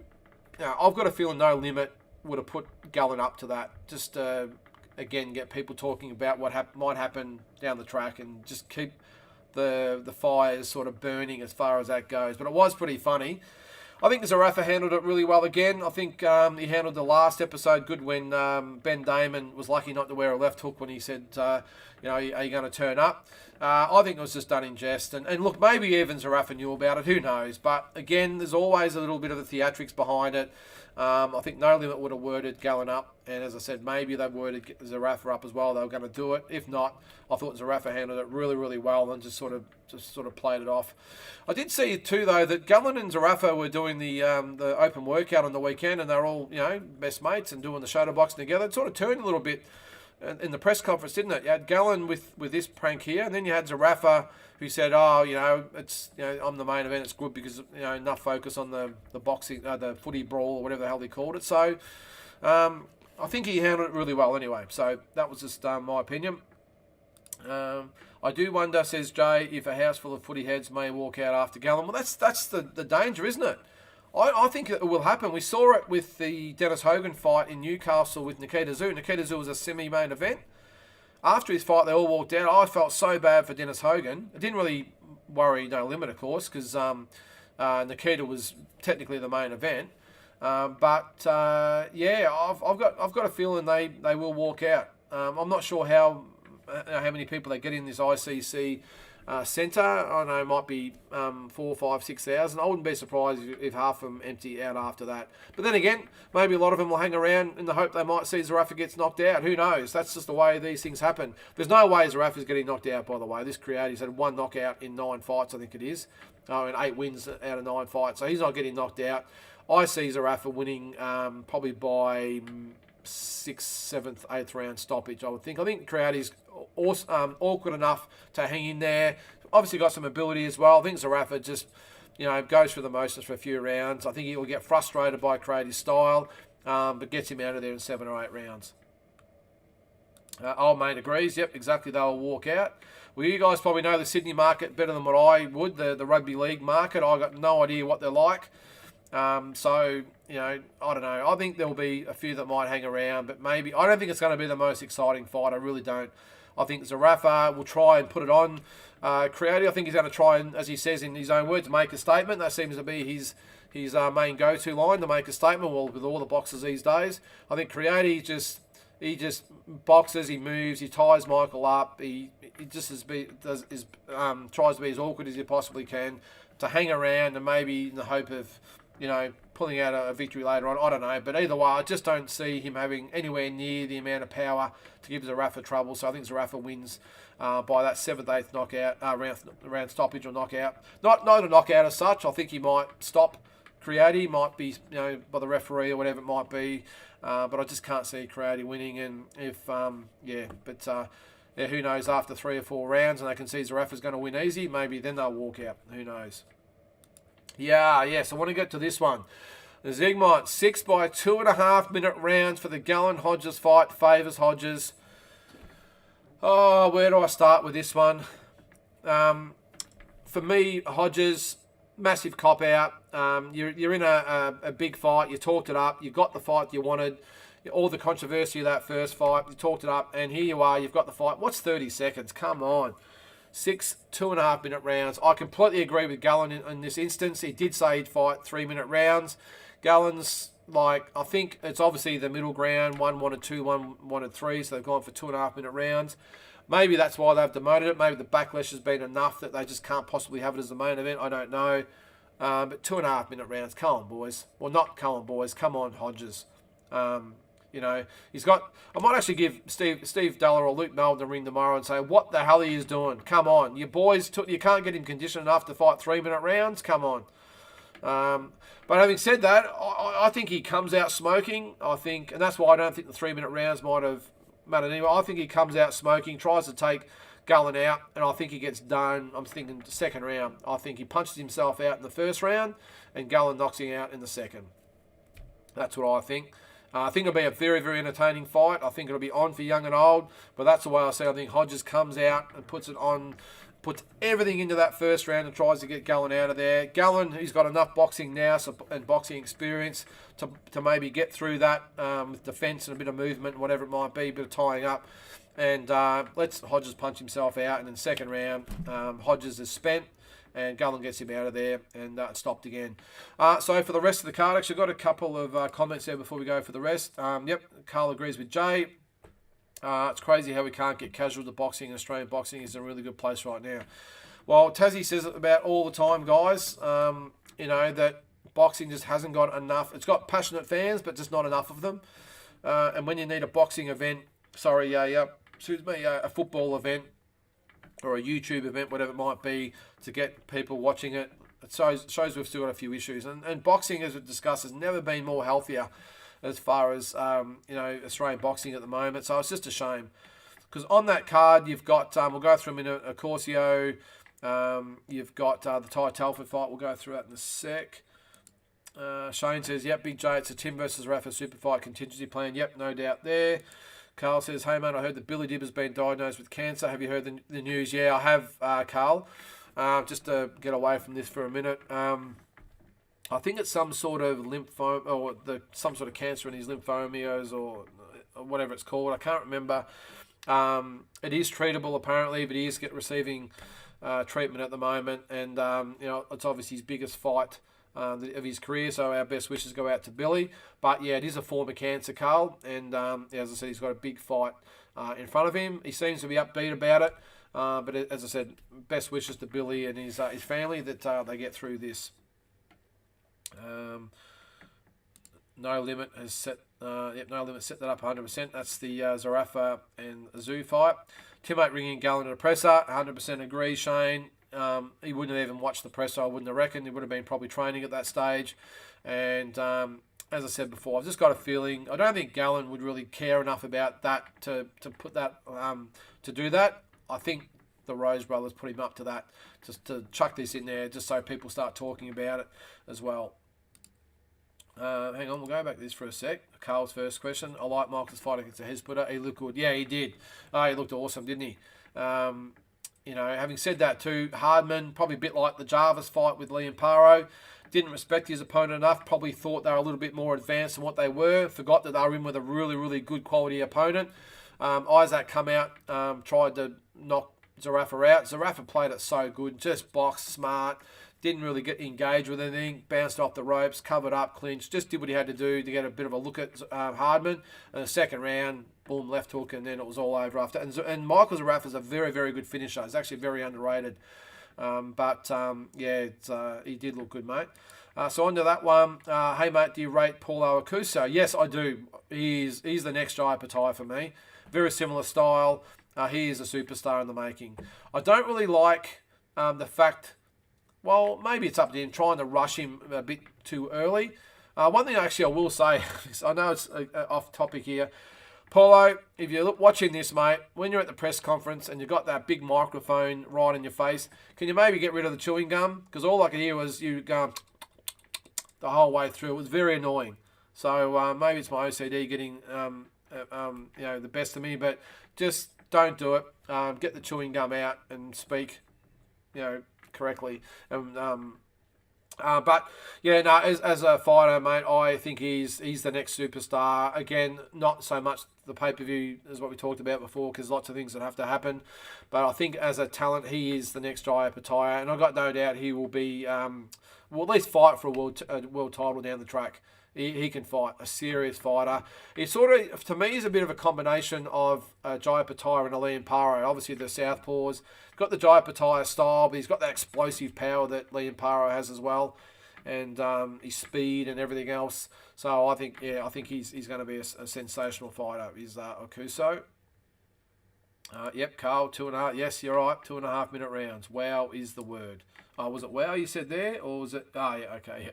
I've got a feeling No Limit would have put Gallen up to that. Just, again, get people talking about what might happen down the track and just keep the fires sort of burning as far as that goes. But it was pretty funny. I think Zerafa handled it really well again. I think he handled the last episode good when Ben Damon was lucky not to wear a left hook when he said, are you going to turn up? I think it was just done in jest. And look, maybe even Zerafa knew about it. Who knows? But again, there's always a little bit of the theatrics behind it. I think No Limit would have worded Gallen up. And as I said, maybe they worded Zerafa up as well. They were going to do it. If not, I thought Zerafa handled it really, really well and just sort of played it off. I did see too, though, that Gallen and Zerafa were doing the open workout on the weekend, and they're all best mates and doing the shadow boxing together. It sort of turned a little bit in the press conference, didn't it? You had Gallen with this prank here, and then you had Zerafa who said, it's I'm the main event. It's good because enough focus on the boxing, the footy brawl or whatever the hell they called it. So I think he handled it really well anyway. So that was just my opinion. I do wonder, says Jay, if a house full of footy heads may walk out after Gallen. Well, that's the danger, isn't it? I think it will happen. We saw it with the Dennis Hogan fight in Newcastle with Nikita Zoo. Nikita Zoo was a semi-main event. After his fight, they all walked out. I felt so bad for Dennis Hogan. It didn't really worry No Limit, of course, because Nikita was technically the main event. I've got a feeling they will walk out. I'm not sure how many people they get in this ICC centre. I know it might be 4, 5, 6,000. I wouldn't be surprised if half of them empty out after that. But then again, maybe a lot of them will hang around in the hope they might see Zerafa gets knocked out. Who knows? That's just the way these things happen. There's no way Zerafa's getting knocked out, by the way. This creator's had 1 knockout in 9 fights, I think it is. And 8 wins out of 9 fights. So he's not getting knocked out. I see Zerafa winning probably by 6th, 7th, 8th round stoppage, I would think. I think Creati's awkward enough to hang in there. obviously got some ability as well. I think Zarafa just, goes through the motions for a few rounds. I think he will get frustrated by Creative style, but gets him out of there in 7 or 8 rounds. Old mate agrees. Yep, exactly. They'll walk out. Well, you guys probably know the Sydney market better than what I would, the rugby league market. I got no idea what they're like. So, I don't know. I think there'll be a few that might hang around, but maybe. I don't think it's going to be the most exciting fight. I really don't. I think Zarafa will try and put it on Creative. I think he's going to try and, as he says in his own words, make a statement. That seems to be his main go-to line, to make a statement. Well, with all the boxers these days, I think Creative he just boxes, he moves, he ties Michael up. He just tries to be as awkward as he possibly can to hang around, and maybe in the hope of pulling out a victory later on. I don't know, but either way, I just don't see him having anywhere near the amount of power to give Zarafa trouble. So I think Zarafa wins by that 7th, 8th knockout, round stoppage or knockout. Not a knockout as such. I think he might stop Creative, might be by the referee or whatever it might be. But I just can't see Creative winning. And if who knows? After 3 or 4 rounds, and they can see Zarafa's going to win easy, maybe then they'll walk out. Who knows? Yes, I want to get to this one. The Zygmunt 6 by 2.5 minute rounds for the Gallen Hodges fight favours Hodges. Oh, where do I start with this one? For me, Hodges, massive cop out. You're in a big fight. You talked it up. You got the fight you wanted. All the controversy of that first fight, you talked it up, and here you are. You've got the fight. What's 30 seconds? Come on. 6 2.5 minute rounds. I completely agree with Gallen in this instance. He did say he'd fight 3 minute rounds. Gallen's I think it's obviously the middle ground. One wanted 2, one wanted 3, so they've gone for 2.5 minute rounds. Maybe that's why they've demoted it. Maybe the backlash has been enough that they just can't possibly have it as the main event. I don't know. But 2.5 minute rounds. Come on, boys. Well, not come on, boys. Come on, Hodges. He's got. I might actually give Steve Della or Luke Nolan the ring tomorrow and say, what the hell are you doing? Come on, you boys. You can't get him conditioned enough to fight 3 minute rounds. Come on. But having said that, I think he comes out smoking. I think, and that's why I don't think the 3 minute rounds might have mattered anyway. I think he comes out smoking, tries to take Gallen out, and I think he gets done. I'm thinking the second round. I think he punches himself out in the first round, and Gallen knocks him out in the second. That's what I think. I think it'll be a very, very entertaining fight. I think it'll be on for young and old, but that's the way I see it. I think Hodges comes out and puts everything into that first round and tries to get Gallen out of there. Gallen, he's got enough boxing now and boxing experience to maybe get through that with defence and a bit of movement, whatever it might be, a bit of tying up. And lets Hodges punch himself out. And in the second round, Hodges is spent and Gallen gets him out of there and stopped again. So for the rest of the card, actually got a couple of comments there before we go for the rest. Yep, Carl agrees with Jay. It's crazy how we can't get casual to boxing. Australian boxing is in a really good place right now. Well, Tassie says it about all the time, guys. That boxing just hasn't got enough. It's got passionate fans, but just not enough of them. And when you need a boxing event, a football event or a YouTube event, whatever it might be, to get people watching it, it shows we've still got a few issues. And boxing, as we discussed, has never been more healthier as far as Australian boxing at the moment. So it's just a shame. Because on that card, you've got, we'll go through them in a Corcio. You've got the Ty Telford fight. We'll go through that in a sec. Shane says, yep, Big J, it's a Tim versus Rafa super fight contingency plan. Yep, no doubt there. Carl says, hey, man, I heard that Billy Dibb has been diagnosed with cancer. Have you heard the news? Yeah, I have, Carl. Just to get away from this for a minute. I think it's some sort of lymphoma or some sort of cancer in his lymphomias or whatever it's called. I can't remember. It is treatable apparently, but he is receiving treatment at the moment, and it's obviously his biggest fight of his career. So our best wishes go out to Billy. But yeah, it is a form of cancer, Carl, and as I said, he's got a big fight in front of him. He seems to be upbeat about it, but as I said, best wishes to Billy and his family that they get through this. No Limit has set. No Limit set that up 100%. That's the Zarafa and Zoo fight. Teammate ringing Gallen at a presser. 100% agree, Shane. He wouldn't have even watched the presser. I wouldn't have reckoned. He would have been probably training at that stage. And as I said before, I've just got a feeling. I don't think Gallen would really care enough about that to put that to do that. I think the Rose brothers put him up to that, just to chuck this in there, just so people start talking about it as well. Hang on, we'll go back to this for a sec. Carl's first question. I like Michael's fight against the Hezbollah. He looked good. Yeah, he did. He looked awesome, didn't he? Having said that too, Hardman, probably a bit like the Jarvis fight with Liam Paro, didn't respect his opponent enough, probably thought they were a little bit more advanced than what they were, forgot that they were in with a really, really good quality opponent. Isaac come out, tried to knock Zerafa out. Zerafa played it so good, just boxed smart, didn't really get engaged with anything, bounced off the ropes, covered up, clinched, just did what he had to do to get a bit of a look at Hardman. And the second round, boom, left hook, and then it was all over after. And Michael Zerafa is a very, very good finisher. He's actually very underrated. He did look good, mate. So on to that one. Hey, mate, do you rate Paulo Akuso? Yes, I do. He's the next Jai Patai for me. Very similar style. He is a superstar in the making. I don't really like the fact, well, maybe it's up to him, trying to rush him a bit too early. One thing actually I will say, I know it's off topic here, Paulo, if you're watching this, mate, when you're at the press conference and you've got that big microphone right in your face, can you maybe get rid of the chewing gum? Because all I could hear was you going the whole way through. It was very annoying. So maybe it's my OCD getting the best of me, but just don't do it. Get the chewing gum out and speak, correctly. As a fighter, mate, I think he's the next superstar. Again, not so much the pay-per-view as what we talked about before, because lots of things that have to happen. But I think as a talent, he is the next Jai Patai, and I've got no doubt he will be, at least fight for a world title down the track. He can fight, a serious fighter. He sort of, to me, is a bit of a combination of Jai Patai and Liam Paro. Obviously, the southpaws. He's got the Jai Patai style, but he's got that explosive power that Liam Paro has as well, and his speed and everything else. So I think he's going to be a sensational fighter. Is Akuso? Yep, Carl, 2.5. Yes, you're right. 2.5 minute rounds. Wow is the word. Was it wow you said there, or was it? Oh, yeah, okay,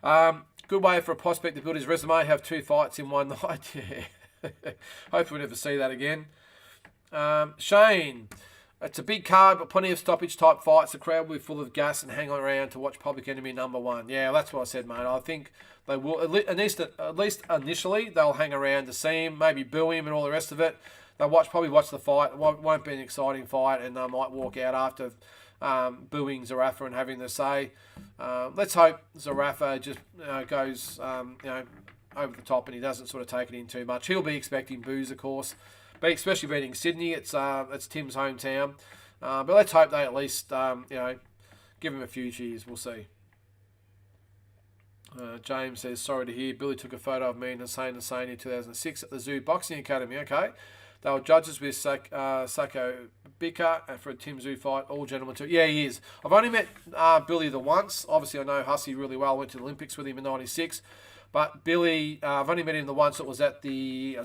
yeah. Good way for a prospect to build his resume, have 2 fights in one night. Yeah. Hopefully we never see that again. Shane, it's a big card, but plenty of stoppage type fights. The crowd will be full of gas and hang on around to watch Public Enemy #1. Yeah, that's what I said, mate. I think they will, at least initially, they'll hang around to see him, maybe boo him and all the rest of it. They'll probably watch the fight. It won't be an exciting fight, and they might walk out after booing Zerafa and having the say. Let's hope Zerafa just goes over the top and he doesn't sort of take it in too much. He'll be expecting boos, of course, but especially beating Sydney. It's Tim's hometown, but let's hope they at least give him a few cheers. We'll see. James says, sorry to hear. Billy took a photo of me and Hussein Hussein in 2006 at the Zoo Boxing Academy. Okay. They were judges with Sako Bika for a Tim Zoo fight. All gentlemen too. Yeah, he is. I've only met Billy the once. Obviously, I know Hussey really well. I went to the Olympics with him in '96. But Billy, I've only met him the once. It was at the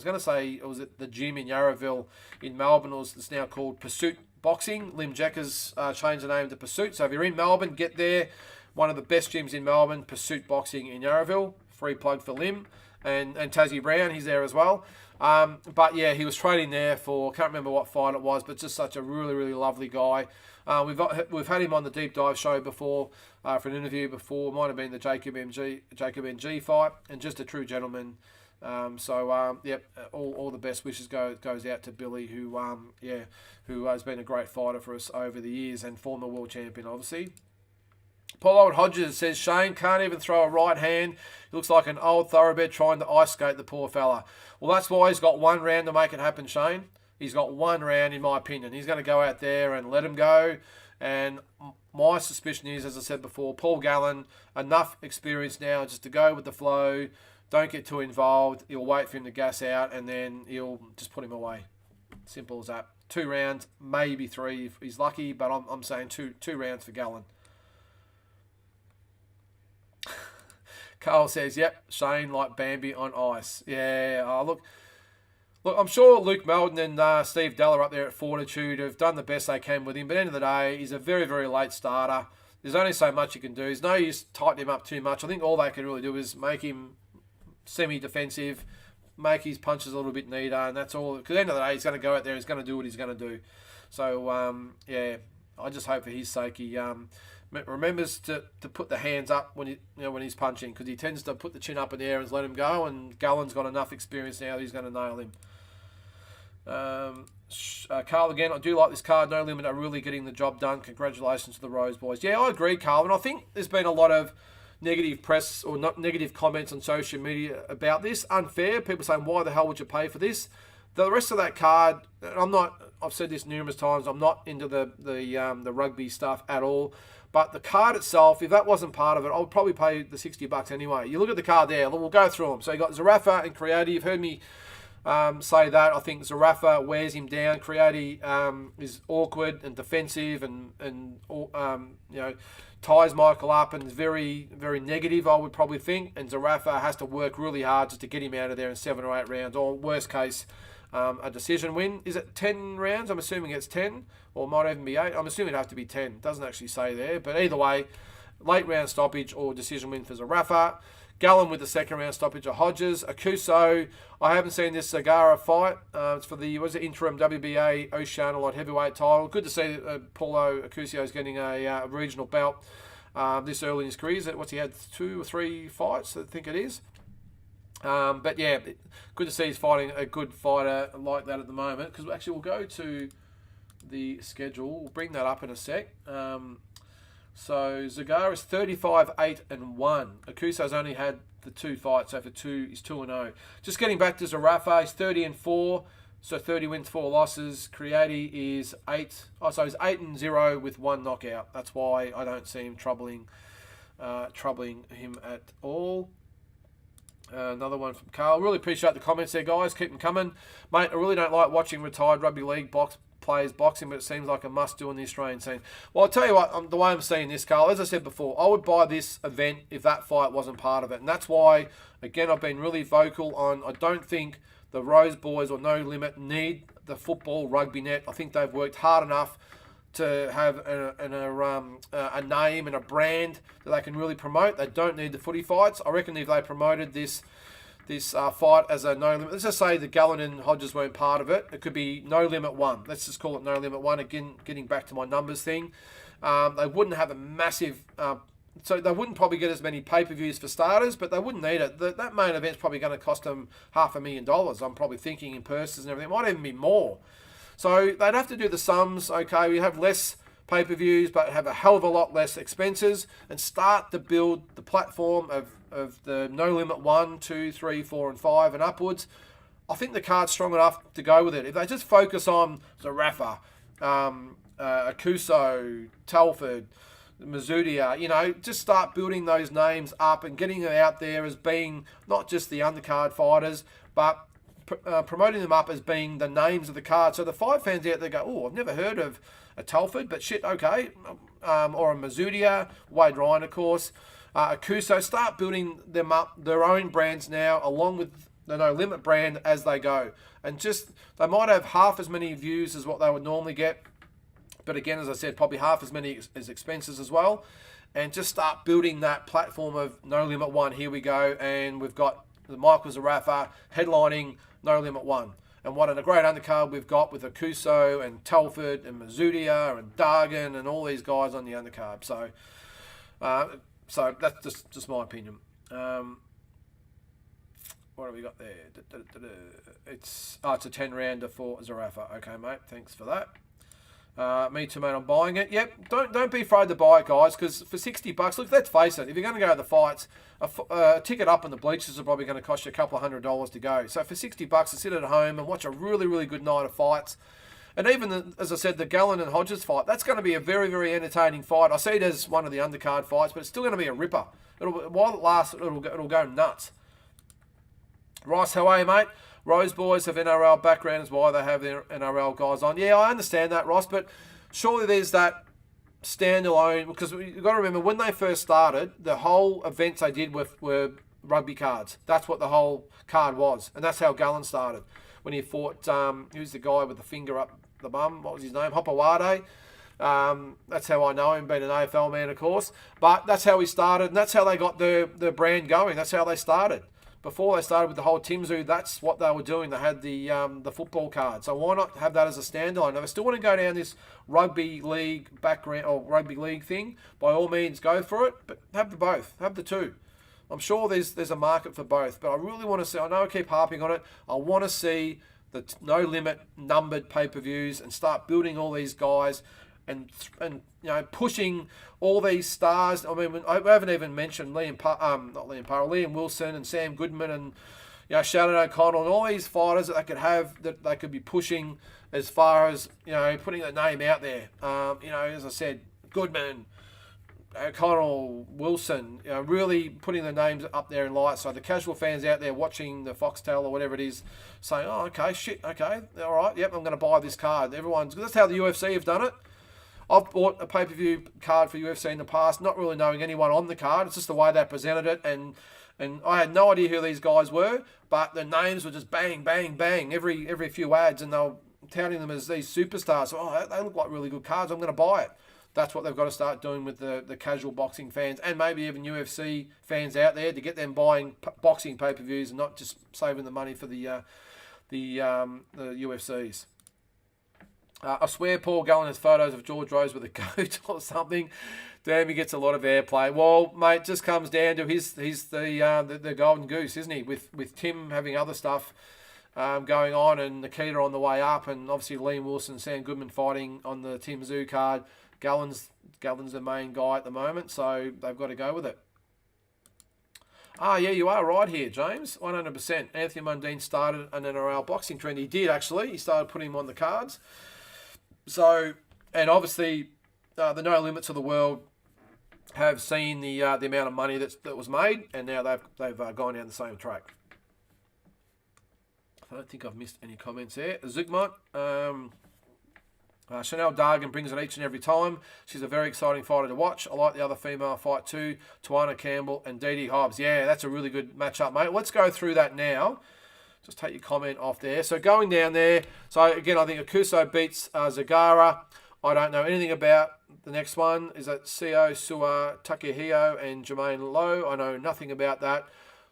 gym in Yarraville in Melbourne. It's now called Pursuit Boxing. Lim Jacker's changed the name to Pursuit. So if you're in Melbourne, get there. One of the best gyms in Melbourne, Pursuit Boxing in Yarraville. Free plug for Lim. And Tassie Brown, he's there as well. But yeah, he was training there for, can't remember what fight it was, but just such a really, really lovely guy. We've had him on the Deep Dive show before for an interview before. Might have been the Jacob NG fight, and just a true gentleman. All the best wishes goes out to Billy, who has been a great fighter for us over the years and former world champion, obviously. Paul Hodges says, Shane can't even throw a right hand. He looks like an old thoroughbred trying to ice skate the poor fella. Well, that's why he's got 1 round to make it happen, Shane. He's got 1 round, in my opinion. He's going to go out there and let him go. And my suspicion is, as I said before, Paul Gallen, enough experience now just to go with the flow. Don't get too involved. He'll wait for him to gas out, and then he'll just put him away. Simple as that. 2 rounds, maybe 3 if he's lucky, but I'm saying two rounds for Gallen. Carl says, yep, Shane like Bambi on ice. Yeah, look, I'm sure Luke Melton and Steve Della up there at Fortitude have done the best they can with him, but at the end of the day, he's a very, very late starter. There's only so much you can do. There's no use tightening him up too much. I think all they can really do is make him semi-defensive, make his punches a little bit neater, and that's all. Because at the end of the day, he's going to go out there, he's going to do what he's going to do. So, yeah, I just hope for his sake he remembers to put the hands up when when he's punching, because he tends to put the chin up in the air and let him go, and Gallen's got enough experience now that he's going to nail him. Carl again, I do like this card. No Limit are really getting the job done. Congratulations to the Rose boys. Yeah, I agree, Carl, and I think there's been a lot of negative press or not negative comments on social media about this. Unfair. People saying, why the hell would you pay for this? The rest of that card, I've said this numerous times, I'm not into the rugby stuff at all. But the card itself, if that wasn't part of it, I would probably pay the $60 anyway. You look at the card there, we'll go through them. So you got Zarafa and Creati. You've heard me say that. I think Zarafa wears him down. Creati is awkward and defensive and ties Michael up and is very, very negative, I would probably think. And Zarafa has to work really hard just to get him out of there in 7 or 8 rounds, or worst case, a decision win. Is it 10 rounds? I'm assuming it's 10, or might even be 8. I'm assuming it'd have to be 10. It doesn't actually say there. But either way, late round stoppage or decision win for Zarafa. Gallen with the second round stoppage of Hodges. Akuso, I haven't seen this Zagara fight. It's for the interim WBA Oceania Light Heavyweight title. Good to see Paulo Akuso is getting a regional belt this early in his career. What's he had, 2 or 3 fights, I think it is. But yeah, good to see he's fighting a good fighter like that at the moment. Because actually we'll go to the schedule. We'll bring that up in a sec. So Zagara is 35-8-1. Akuso's only had the 2 fights, so for 2 he's 2-0. Just getting back to Zarafa, he's 30-4, so 30 wins, 4 losses. Creati is 8-0 with 1 knockout. That's why I don't see him troubling him at all. Another one from Carl. Really appreciate the comments there, guys. Keep them coming, mate. I really don't like watching retired rugby league players boxing, but it seems like a must-do in the Australian scene. Well, I'll tell you what, the way I'm seeing this, Carl, as I said before, I would buy this event if that fight wasn't part of it. And that's why, again, I've been really vocal on, I don't think the Rose boys or No Limit need the football rugby net. I think they've worked hard enough to have a name and a brand that they can really promote. They don't need the footy fights. I reckon if they promoted this fight as a No Limit, let's just say the Gallen and Hodges weren't part of it, it could be No Limit 1. Let's just call it No Limit 1. Again, getting back to my numbers thing, they wouldn't have a massive, so they wouldn't probably get as many pay-per-views for starters, but they wouldn't need it. That main event's probably going to cost them $500,000. I'm probably thinking in purses and everything. It might even be more. So they'd have to do the sums. Okay, we have less pay-per-views, but have a hell of a lot less expenses, and start to build the platform of the No Limit 1, 2, 3, 4, and 5 and upwards. I think the card's strong enough to go with it. If they just focus on Zarafa, Akuso, Telford, Mazudia, just start building those names up and getting them out there as being not just the undercard fighters, but promoting them up as being the names of the card. So the fight fans out there go, oh, I've never heard of a Telford, but shit, okay. Or a Mazudia, Wade Ryan, of course. Akuso, start building them up, their own brands now, along with the No Limit brand as they go. And just, they might have half as many views as what they would normally get. But again, as I said, probably half as many as expenses as well. And just start building that platform of No Limit 1. Here we go. And we've got the Michael Zarafa headlining No Limit 1. And what a great undercard we've got with Akuso and Telford and Mazudia and Dargan and all these guys on the undercard. So that's just my opinion. What have we got there? It's a 10-rounder for Zarafa. Okay, mate. Thanks for that. Me too, mate. I'm buying it. Yep. Don't be afraid to buy it, guys, because for $60, look, let's face it. If you're going to go to the fights, a ticket up in the bleachers are probably going to cost you a couple of $100 to go. So for $60 to sit at home and watch a really, really good night of fights. And even, as I said, the Gallen and Hodges fight, that's going to be a very, very entertaining fight. I see it as one of the undercard fights, but it's still going to be a ripper. While it lasts, it'll go nuts. Rice, how are you, mate? Rose boys have NRL background is why they have their NRL guys on. Yeah, I understand that, Ross, but surely there's that standalone, because you've got to remember, when they first started, the whole events they did were rugby cards. That's what the whole card was, and that's how Gallen started. When he fought, who's the guy with the finger up the bum? What was his name? Hopawade. That's how I know him, being an AFL man, of course. But that's how he started, and that's how they got the brand going. That's how they started. before they started with the whole Timzoo, that's what they were doing. They had the football card. So why not have that as a standalone? If I still want to go down this rugby league background or rugby league thing, by all means go for it. But have the both. Have the two. I'm sure there's a market for both. But I really want to see. I know I keep harping on it. I want to see the no limit numbered pay-per-views and start building all these guys. And pushing all these stars. I mean, I haven't even mentioned Liam Wilson and Sam Goodman and Shannon O'Connell and all these fighters that they could have that they could be pushing as far as putting their name out there. As I said, Goodman, O'Connell, Wilson, really putting their names up there in lights. So the casual fans out there watching the Foxtel or whatever it is, saying, "Oh, okay, all right, yep, I'm going to buy this card." That's how the UFC have done it. I've bought a pay-per-view card for UFC in the past, not really knowing anyone on the card. It's just the way they presented it, and I had no idea who these guys were, but the names were just bang, bang, bang every few ads, and they were touting them as these superstars. So, they look like really good cards. I'm going to buy it. That's what they've got to start doing with the casual boxing fans, and maybe even UFC fans out there, to get them buying boxing pay-per-views and not just saving the money for the UFCs. I swear Paul Gallen has photos of George Rose with a goat or something. Damn, he gets a lot of airplay. Well, mate, just comes down to he's the golden goose, isn't he? With Tim having other stuff going on, and Nikita on the way up, and obviously Liam Wilson, Sam Goodman fighting on the Timzoo card. Gallen's the main guy at the moment, so they've got to go with it. Yeah, you are right here, James. 100%. Anthony Mundine started an NRL boxing trend. He did, actually. He started putting him on the cards. So, and obviously, the No Limits of the world have seen the amount of money that was made, and now they've gone down the same track. I don't think I've missed any comments there. Zugmont, Chanel Dargan brings it each and every time. She's a very exciting fighter to watch. I like the other female fight too, Tawana Campbell and Dee Dee Hobbs. Yeah, that's a really good matchup, mate. Let's go through that now. Just take your comment off there. So going down there. So again, I think Akuso beats Zagara. I don't know anything about the next one. Is that Seo Sua Takehio and Jermaine Lowe? I know nothing about that.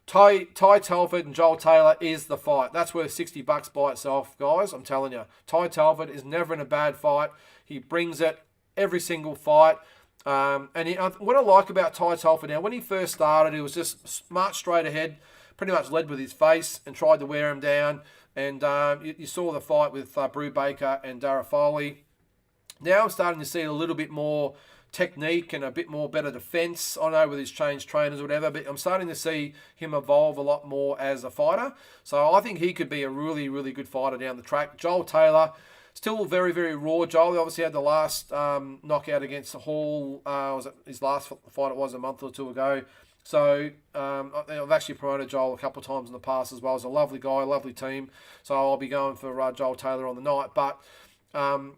Ty Telford and Joel Taylor is the fight. That's worth $60 by itself, guys. I'm telling you. Ty Telford is never in a bad fight. He brings it every single fight. What I like about Ty Telford now, when he first started, he was just marched straight ahead, pretty much led with his face and tried to wear him down. And you saw the fight with Brew Baker and Dara Foley. Now I'm starting to see a little bit more technique and a bit more better defense. I know with his changed trainers or whatever, but I'm starting to see him evolve a lot more as a fighter. So I think he could be a really, really good fighter down the track. Joel Taylor, still very, very raw. Joel obviously had the last knockout against Hall. His last fight, it was a month or two ago. So I've actually promoted Joel a couple of times in the past as well. He's a lovely guy, lovely team. So I'll be going for Joel Taylor on the night. But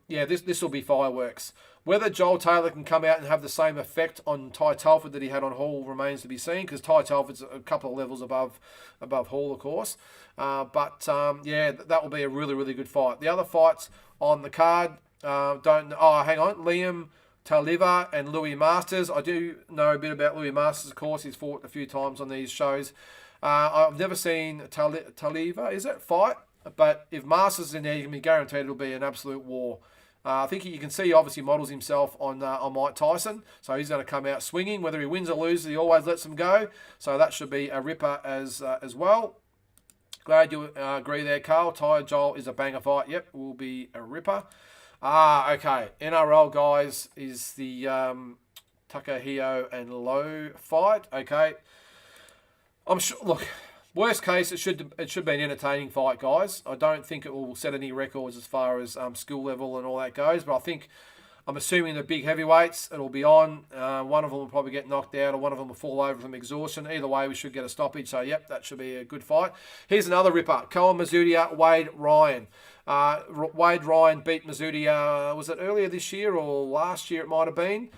this will be fireworks. Whether Joel Taylor can come out and have the same effect on Ty Telford that he had on Hall remains to be seen, because Ty Telford's a couple of levels above Hall, of course. That will be a really, really good fight. The other fights on the card, Liam Taliva and Louis Masters. I do know a bit about Louis Masters, of course. He's fought a few times on these shows. I've never seen Taliva, fight? But if Masters is in there, you can be guaranteed it'll be an absolute war. I think you can see he obviously models himself on Mike Tyson. So he's going to come out swinging. Whether he wins or loses, he always lets them go. So that should be a ripper as well. Glad you agree there, Carl. Ty Joel is a banger fight. Yep, will be a ripper. Okay. NRL, guys, is the Takehio and Lowe fight. Okay. I'm sure, look, worst case, it should be an entertaining fight, guys. I don't think it will set any records as far as skill level and all that goes, but I'm assuming the big heavyweights, it'll be on. One of them will probably get knocked out, or one of them will fall over from exhaustion. Either way, we should get a stoppage. So, yep, that should be a good fight. Here's another ripper. Koa Mazudia, Wade Ryan. Wade Ryan beat Mazudia, was it earlier this year or last year it might have been?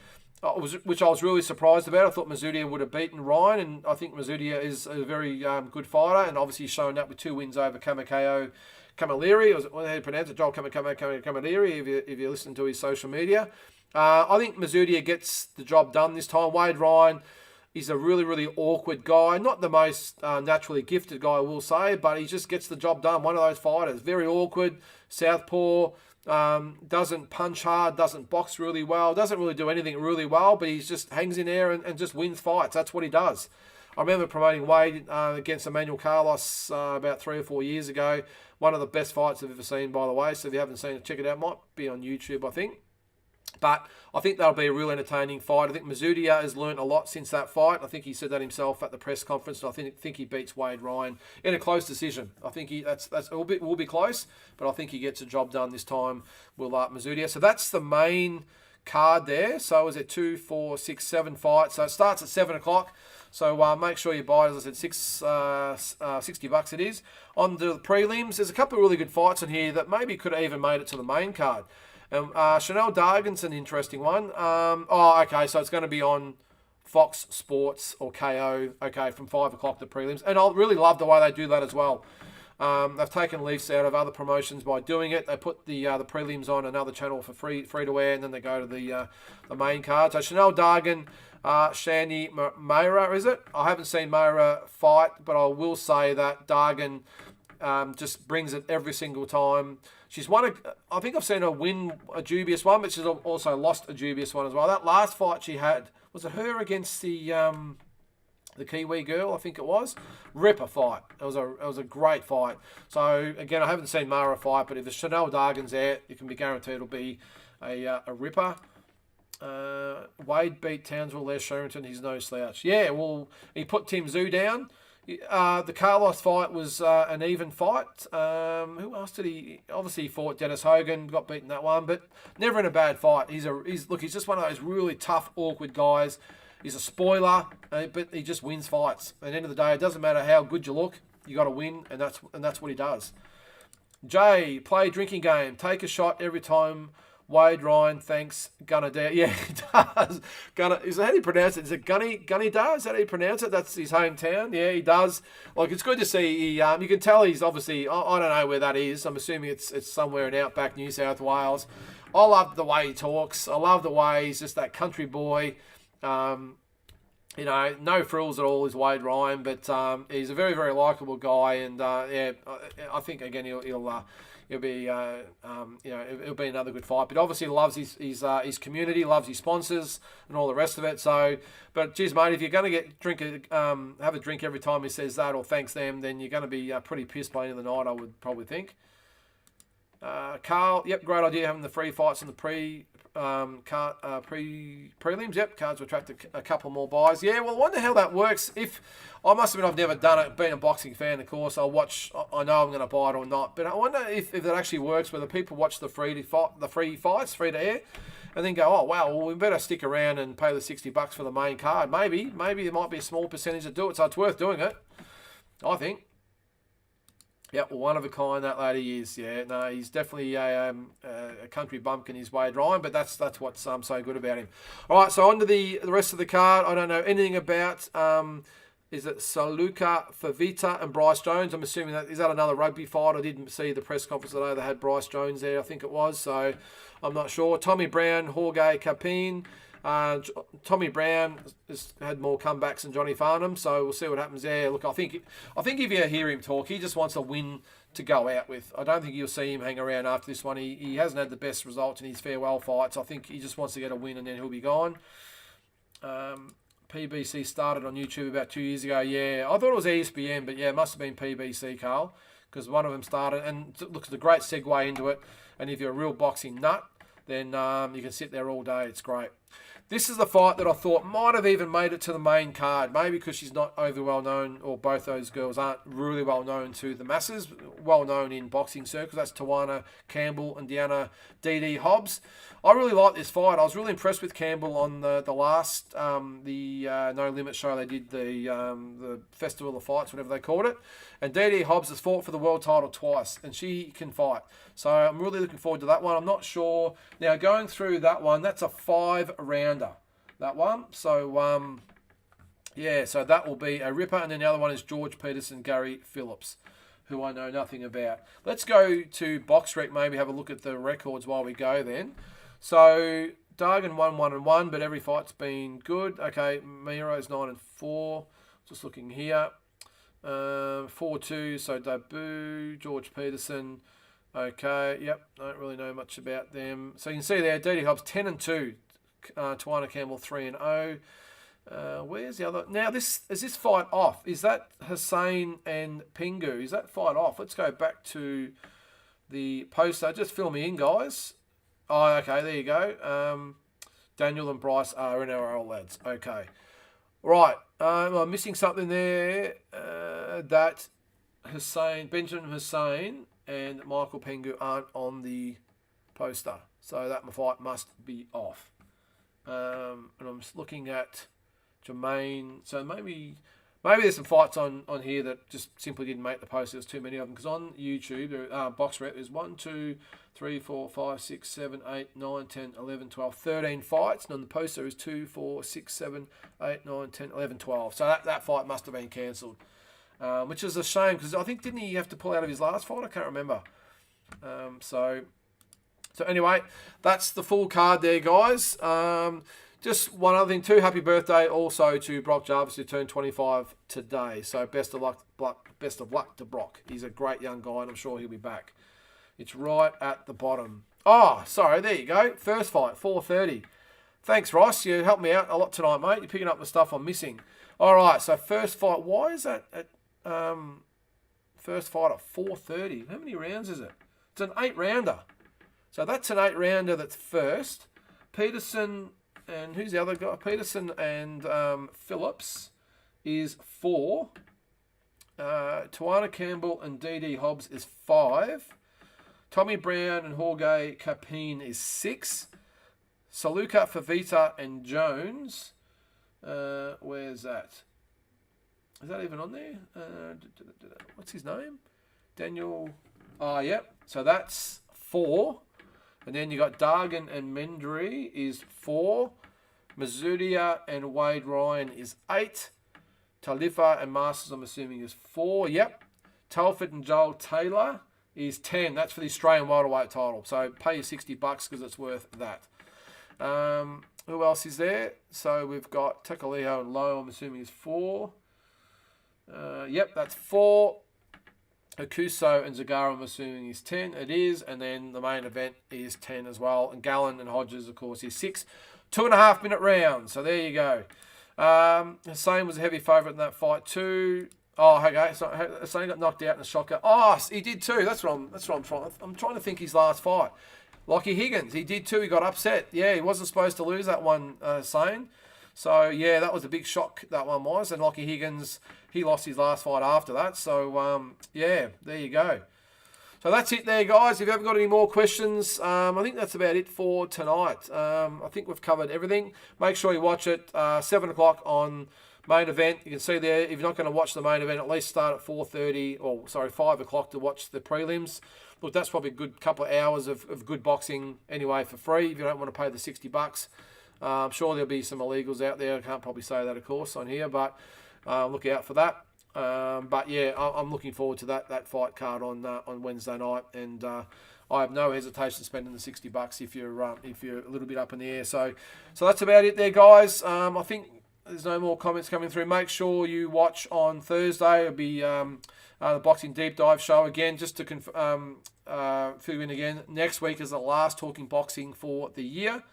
Which I was really surprised about. I thought Mazudia would have beaten Ryan, and I think Mazudia is a very good fighter, and obviously shown up with 2 wins over Kamikayo Camilleri. What do you pronounce it? Joel Camilleri, if you listen to his social media. I think Mazudia gets the job done this time. Wade Ryan, He's a really, really awkward guy. Not the most naturally gifted guy, I will say, but he just gets the job done. One of those fighters. Very awkward, southpaw, doesn't punch hard, doesn't box really well, doesn't really do anything really well, but he just hangs in there and just wins fights. That's what he does. I remember promoting Wade against Emmanuel Carlos about 3 or 4 years ago. One of the best fights I've ever seen, by the way. So if you haven't seen it, check it out. Might be on YouTube, I think. But I think that'll be a real entertaining fight. I think Mazudia has learnt a lot since that fight. I think he said that himself at the press conference. And I think he beats Wade Ryan in a close decision. I think it will be close, but I think he gets a job done this time. Will Mazudia. So that's the main card there. So is it 2, 4, 6, 7 fights? So it starts at 7 o'clock. So make sure you buy it. As I said, $60 it is. On the prelims, there's a couple of really good fights in here that maybe could have even made it to the main card. Chanel Dargan's an interesting one. Okay, so it's going to be on Fox Sports or KO, okay, from 5 o'clock, the prelims. And I really love the way they do that as well. They've taken leaves out of other promotions by doing it. They put the prelims on another channel for free to air, and then they go to the main card. So Chanel Dargan, Shani Mayra, is it? I haven't seen Mayra fight, but I will say that Dargan just brings it every single time. She's won I think I've seen her win a dubious one, but she's also lost a dubious one as well. That last fight she had, was it her against the Kiwi girl? I think it was. Ripper fight. It was a great fight. So again, I haven't seen Mara fight, but if the Chanel Dargan's there, you can be guaranteed it'll be a ripper. Wade beat Townsville, Les Sherrington. He's no slouch. Yeah, well, he put Tim Tszyu down. The Carlos fight was an even fight. Who else did he? Obviously, he fought Dennis Hogan, got beaten that one, but never in a bad fight. He's just one of those really tough, awkward guys. He's a spoiler, but he just wins fights. At the end of the day, it doesn't matter how good you look, you got to win, and that's what he does. Jay, play drinking game, take a shot every time. Wade Ryan thanks Gunnar Dow. Yeah, he does. Gunnar, is that how you pronounce it? Is it Gunny Dow? Is that how you pronounce it? That's his hometown. Yeah, he does. Like, it's good to see. You can tell he's obviously. I don't know where that is. I'm assuming it's somewhere in outback New South Wales. I love the way he talks. I love the way he's just that country boy. No frills at all is Wade Ryan, but he's a very, very likable guy, and I think again he'll be it'll be another good fight. But obviously he loves his community, loves his sponsors, and all the rest of it. So, but geez, mate, if you're going to have a drink every time he says that or thanks them, then you're going to be pretty pissed by the end of the night, I would probably think. Carl, yep, great idea having the free fights in the prelims. Yep, cards will attract a couple more buys. Yeah, well, I wonder how that works. I've never done it. Being a boxing fan, of course, I know I'm going to buy it or not. But I wonder if it actually works, whether people watch the free fights, free to air, and then go, oh wow, well we better stick around and pay the $60 for the main card. Maybe there might be a small percentage that do it, so it's worth doing it, I think. Yeah, well, one of a kind that lady is. Yeah, no, he's definitely a country bumpkin, is Wade Ryan, but that's what's so good about him. All right, so on to the rest of the card. I don't know anything about. Is it Saluka Favita and Bryce Jones? I'm assuming is that another rugby fight? I didn't see the press conference today. They had Bryce Jones there, I think it was. So I'm not sure. Tommy Brown, Jorge Capin. Tommy Brown has had more comebacks than Johnny Farnham, so we'll see what happens there. Look, I think if you hear him talk, he just wants a win to go out with. I don't think you'll see him hang around after this one. He hasn't had the best results in his farewell fights. I think he just wants to get a win and then he'll be gone. PBC started on YouTube about 2 years ago. Yeah, I thought it was ESPN, but yeah, it must have been PBC, Carl, because one of them started. And look, it's a great segue into it. And if you're a real boxing nut, then you can sit there all day. It's great. This is the fight that I thought might have even made it to the main card. Maybe because she's not over well known, or both those girls aren't really well known to the masses. Well known in boxing circles. That's Tawana Campbell and Deanna Dee Hobbs. I really like this fight. I was really impressed with Campbell on the last No Limit show. They did the Festival of Fights, whatever they called it. And Dee Hobbs has fought for the world title twice, and she can fight. So I'm really looking forward to that one. I'm not sure. Now, going through that one, that's a 5-rounder, that one. So, so that will be a ripper. And then the other one is George Peterson, Gary Phillips, who I know nothing about. Let's go to BoxRec, maybe have a look at the records while we go then. So Dargan 1-1-1, but every fight's been good. Okay, Miro's 9-4. Just looking here. 4-2, so debut. George Peterson. Okay, yep, don't really know much about them. So you can see there, DD Hobbs 10-2. Tawana Campbell 3-0. Where's the other? Now, is this fight off? Is that Hussein and Pingu? Is that fight off? Let's go back to the poster. Just fill me in, guys. Oh, okay, there you go. Daniel and Bryce are NRL lads. Okay. Right. I'm missing something there. That Benjamin Hussein and Michael Pingu aren't on the poster. So that fight must be off. And I'm just looking at Jermaine. So maybe there's some fights on here that just simply didn't make the poster. There's too many of them. Because on YouTube, BoxRep, there's 1, 2, 3, 4, 5, 6, 7, 8, 9, 10, 11, 12, 13 fights. And on the poster is 2, 4, 6, 7, 8, 9, 10, 11, 12. So that fight must have been cancelled. Which is a shame because I think didn't he have to pull out of his last fight? I can't remember. So anyway, that's the full card there, guys. Just one other thing too. Happy birthday also to Brock Jarvis, who turned 25 today. So best of luck to Brock. He's a great young guy, and I'm sure he'll be back. It's right at the bottom. Oh, sorry. There you go. First fight, 4:30. Thanks, Ross. You helped me out a lot tonight, mate. You're picking up the stuff I'm missing. All right. So first fight. Why is that at first fight at 4:30? How many rounds is it? It's an 8-rounder. So that's an 8-rounder that's first. Peterson and who's the other guy? Peterson and Phillips is 4. Tawana Campbell and DD Hobbs is 5. Tommy Brown and Jorge Capine is 6. Saluka, Favita and Jones. Where's that? Is that even on there? What's his name? Daniel. Oh, yep. So that's 4. And then you got Dargan and Mendry is 4. Mazudia and Wade Ryan is 8. Talifa and Masters, I'm assuming, is 4. Yep. Telford and Joel Taylor is 10. That's for the Australian welterweight title. So pay your $60 because it's worth that. Who else is there? So we've got Tekaliho and Lowe, I'm assuming, is 4. Yep, that's 4. Akuso and Zagara, I'm assuming, is 10. It is. And then the main event is 10 as well. And Gallen and Hodges, of course, is 6. 2.5-minute round. So there you go. Hussein was a heavy favourite in that fight too. Oh, okay. So Hussein got knocked out in the shocker. Oh, he did too. That's what I'm trying. I'm trying to think his last fight. Lockie Higgins, he did too. He got upset. Yeah, he wasn't supposed to lose that one, Hussein. So yeah, that was a big shock. That one was. And Lockie Higgins, he lost his last fight after that. So yeah, there you go. So that's it there, guys. If you haven't got any more questions, I think that's about it for tonight. I think we've covered everything. Make sure you watch it. 7 o'clock on main event. You can see there, if you're not going to watch the main event, at least start at 5 o'clock to watch the prelims. Look, that's probably a good couple of hours of good boxing anyway for free if you don't want to pay the $60. I'm sure there'll be some illegals out there. I can't probably say that, of course, on here, but look out for that. But yeah, I'm looking forward to that fight card on Wednesday night, and I have no hesitation spending the $60 if you're a little bit up in the air. So that's about it there, guys. I think there's no more comments coming through. Make sure you watch on Thursday. It'll be the Boxing Deep Dive show again, just to fill in again. Next week is the last Talking Boxing for the year.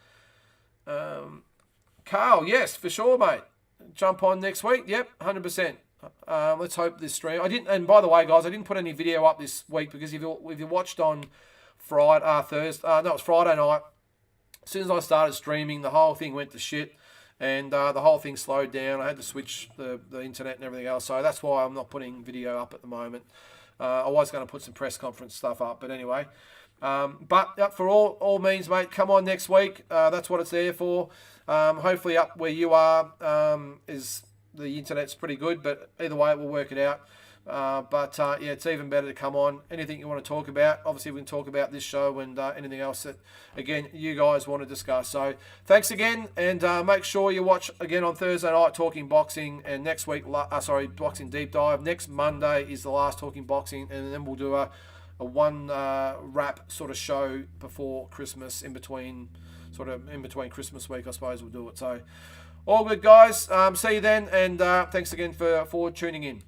Carl, yes, for sure, mate. Jump on next week. Yep, 100%. Let's hope this stream. And by the way, guys, I didn't put any video up this week because if you watched on Friday night. As soon as I started streaming, the whole thing went to shit, and the whole thing slowed down. I had to switch the internet and everything else, so that's why I'm not putting video up at the moment. I was going to put some press conference stuff up, but anyway. But for all means, mate, come on next week. That's what it's there for. Hopefully, up where you are is. The internet's pretty good, but either way, we'll work it out. Yeah, it's even better to come on. Anything you want to talk about, obviously we can talk about this show and anything else that, again, you guys want to discuss. So thanks again, and make sure you watch again on Thursday night Talking Boxing, and next week, Boxing Deep Dive. Next Monday is the last Talking Boxing, and then we'll do a one wrap sort of show before Christmas in between sort of in between Christmas week, I suppose we'll do it. So, all good, guys. See you then, and thanks again for tuning in.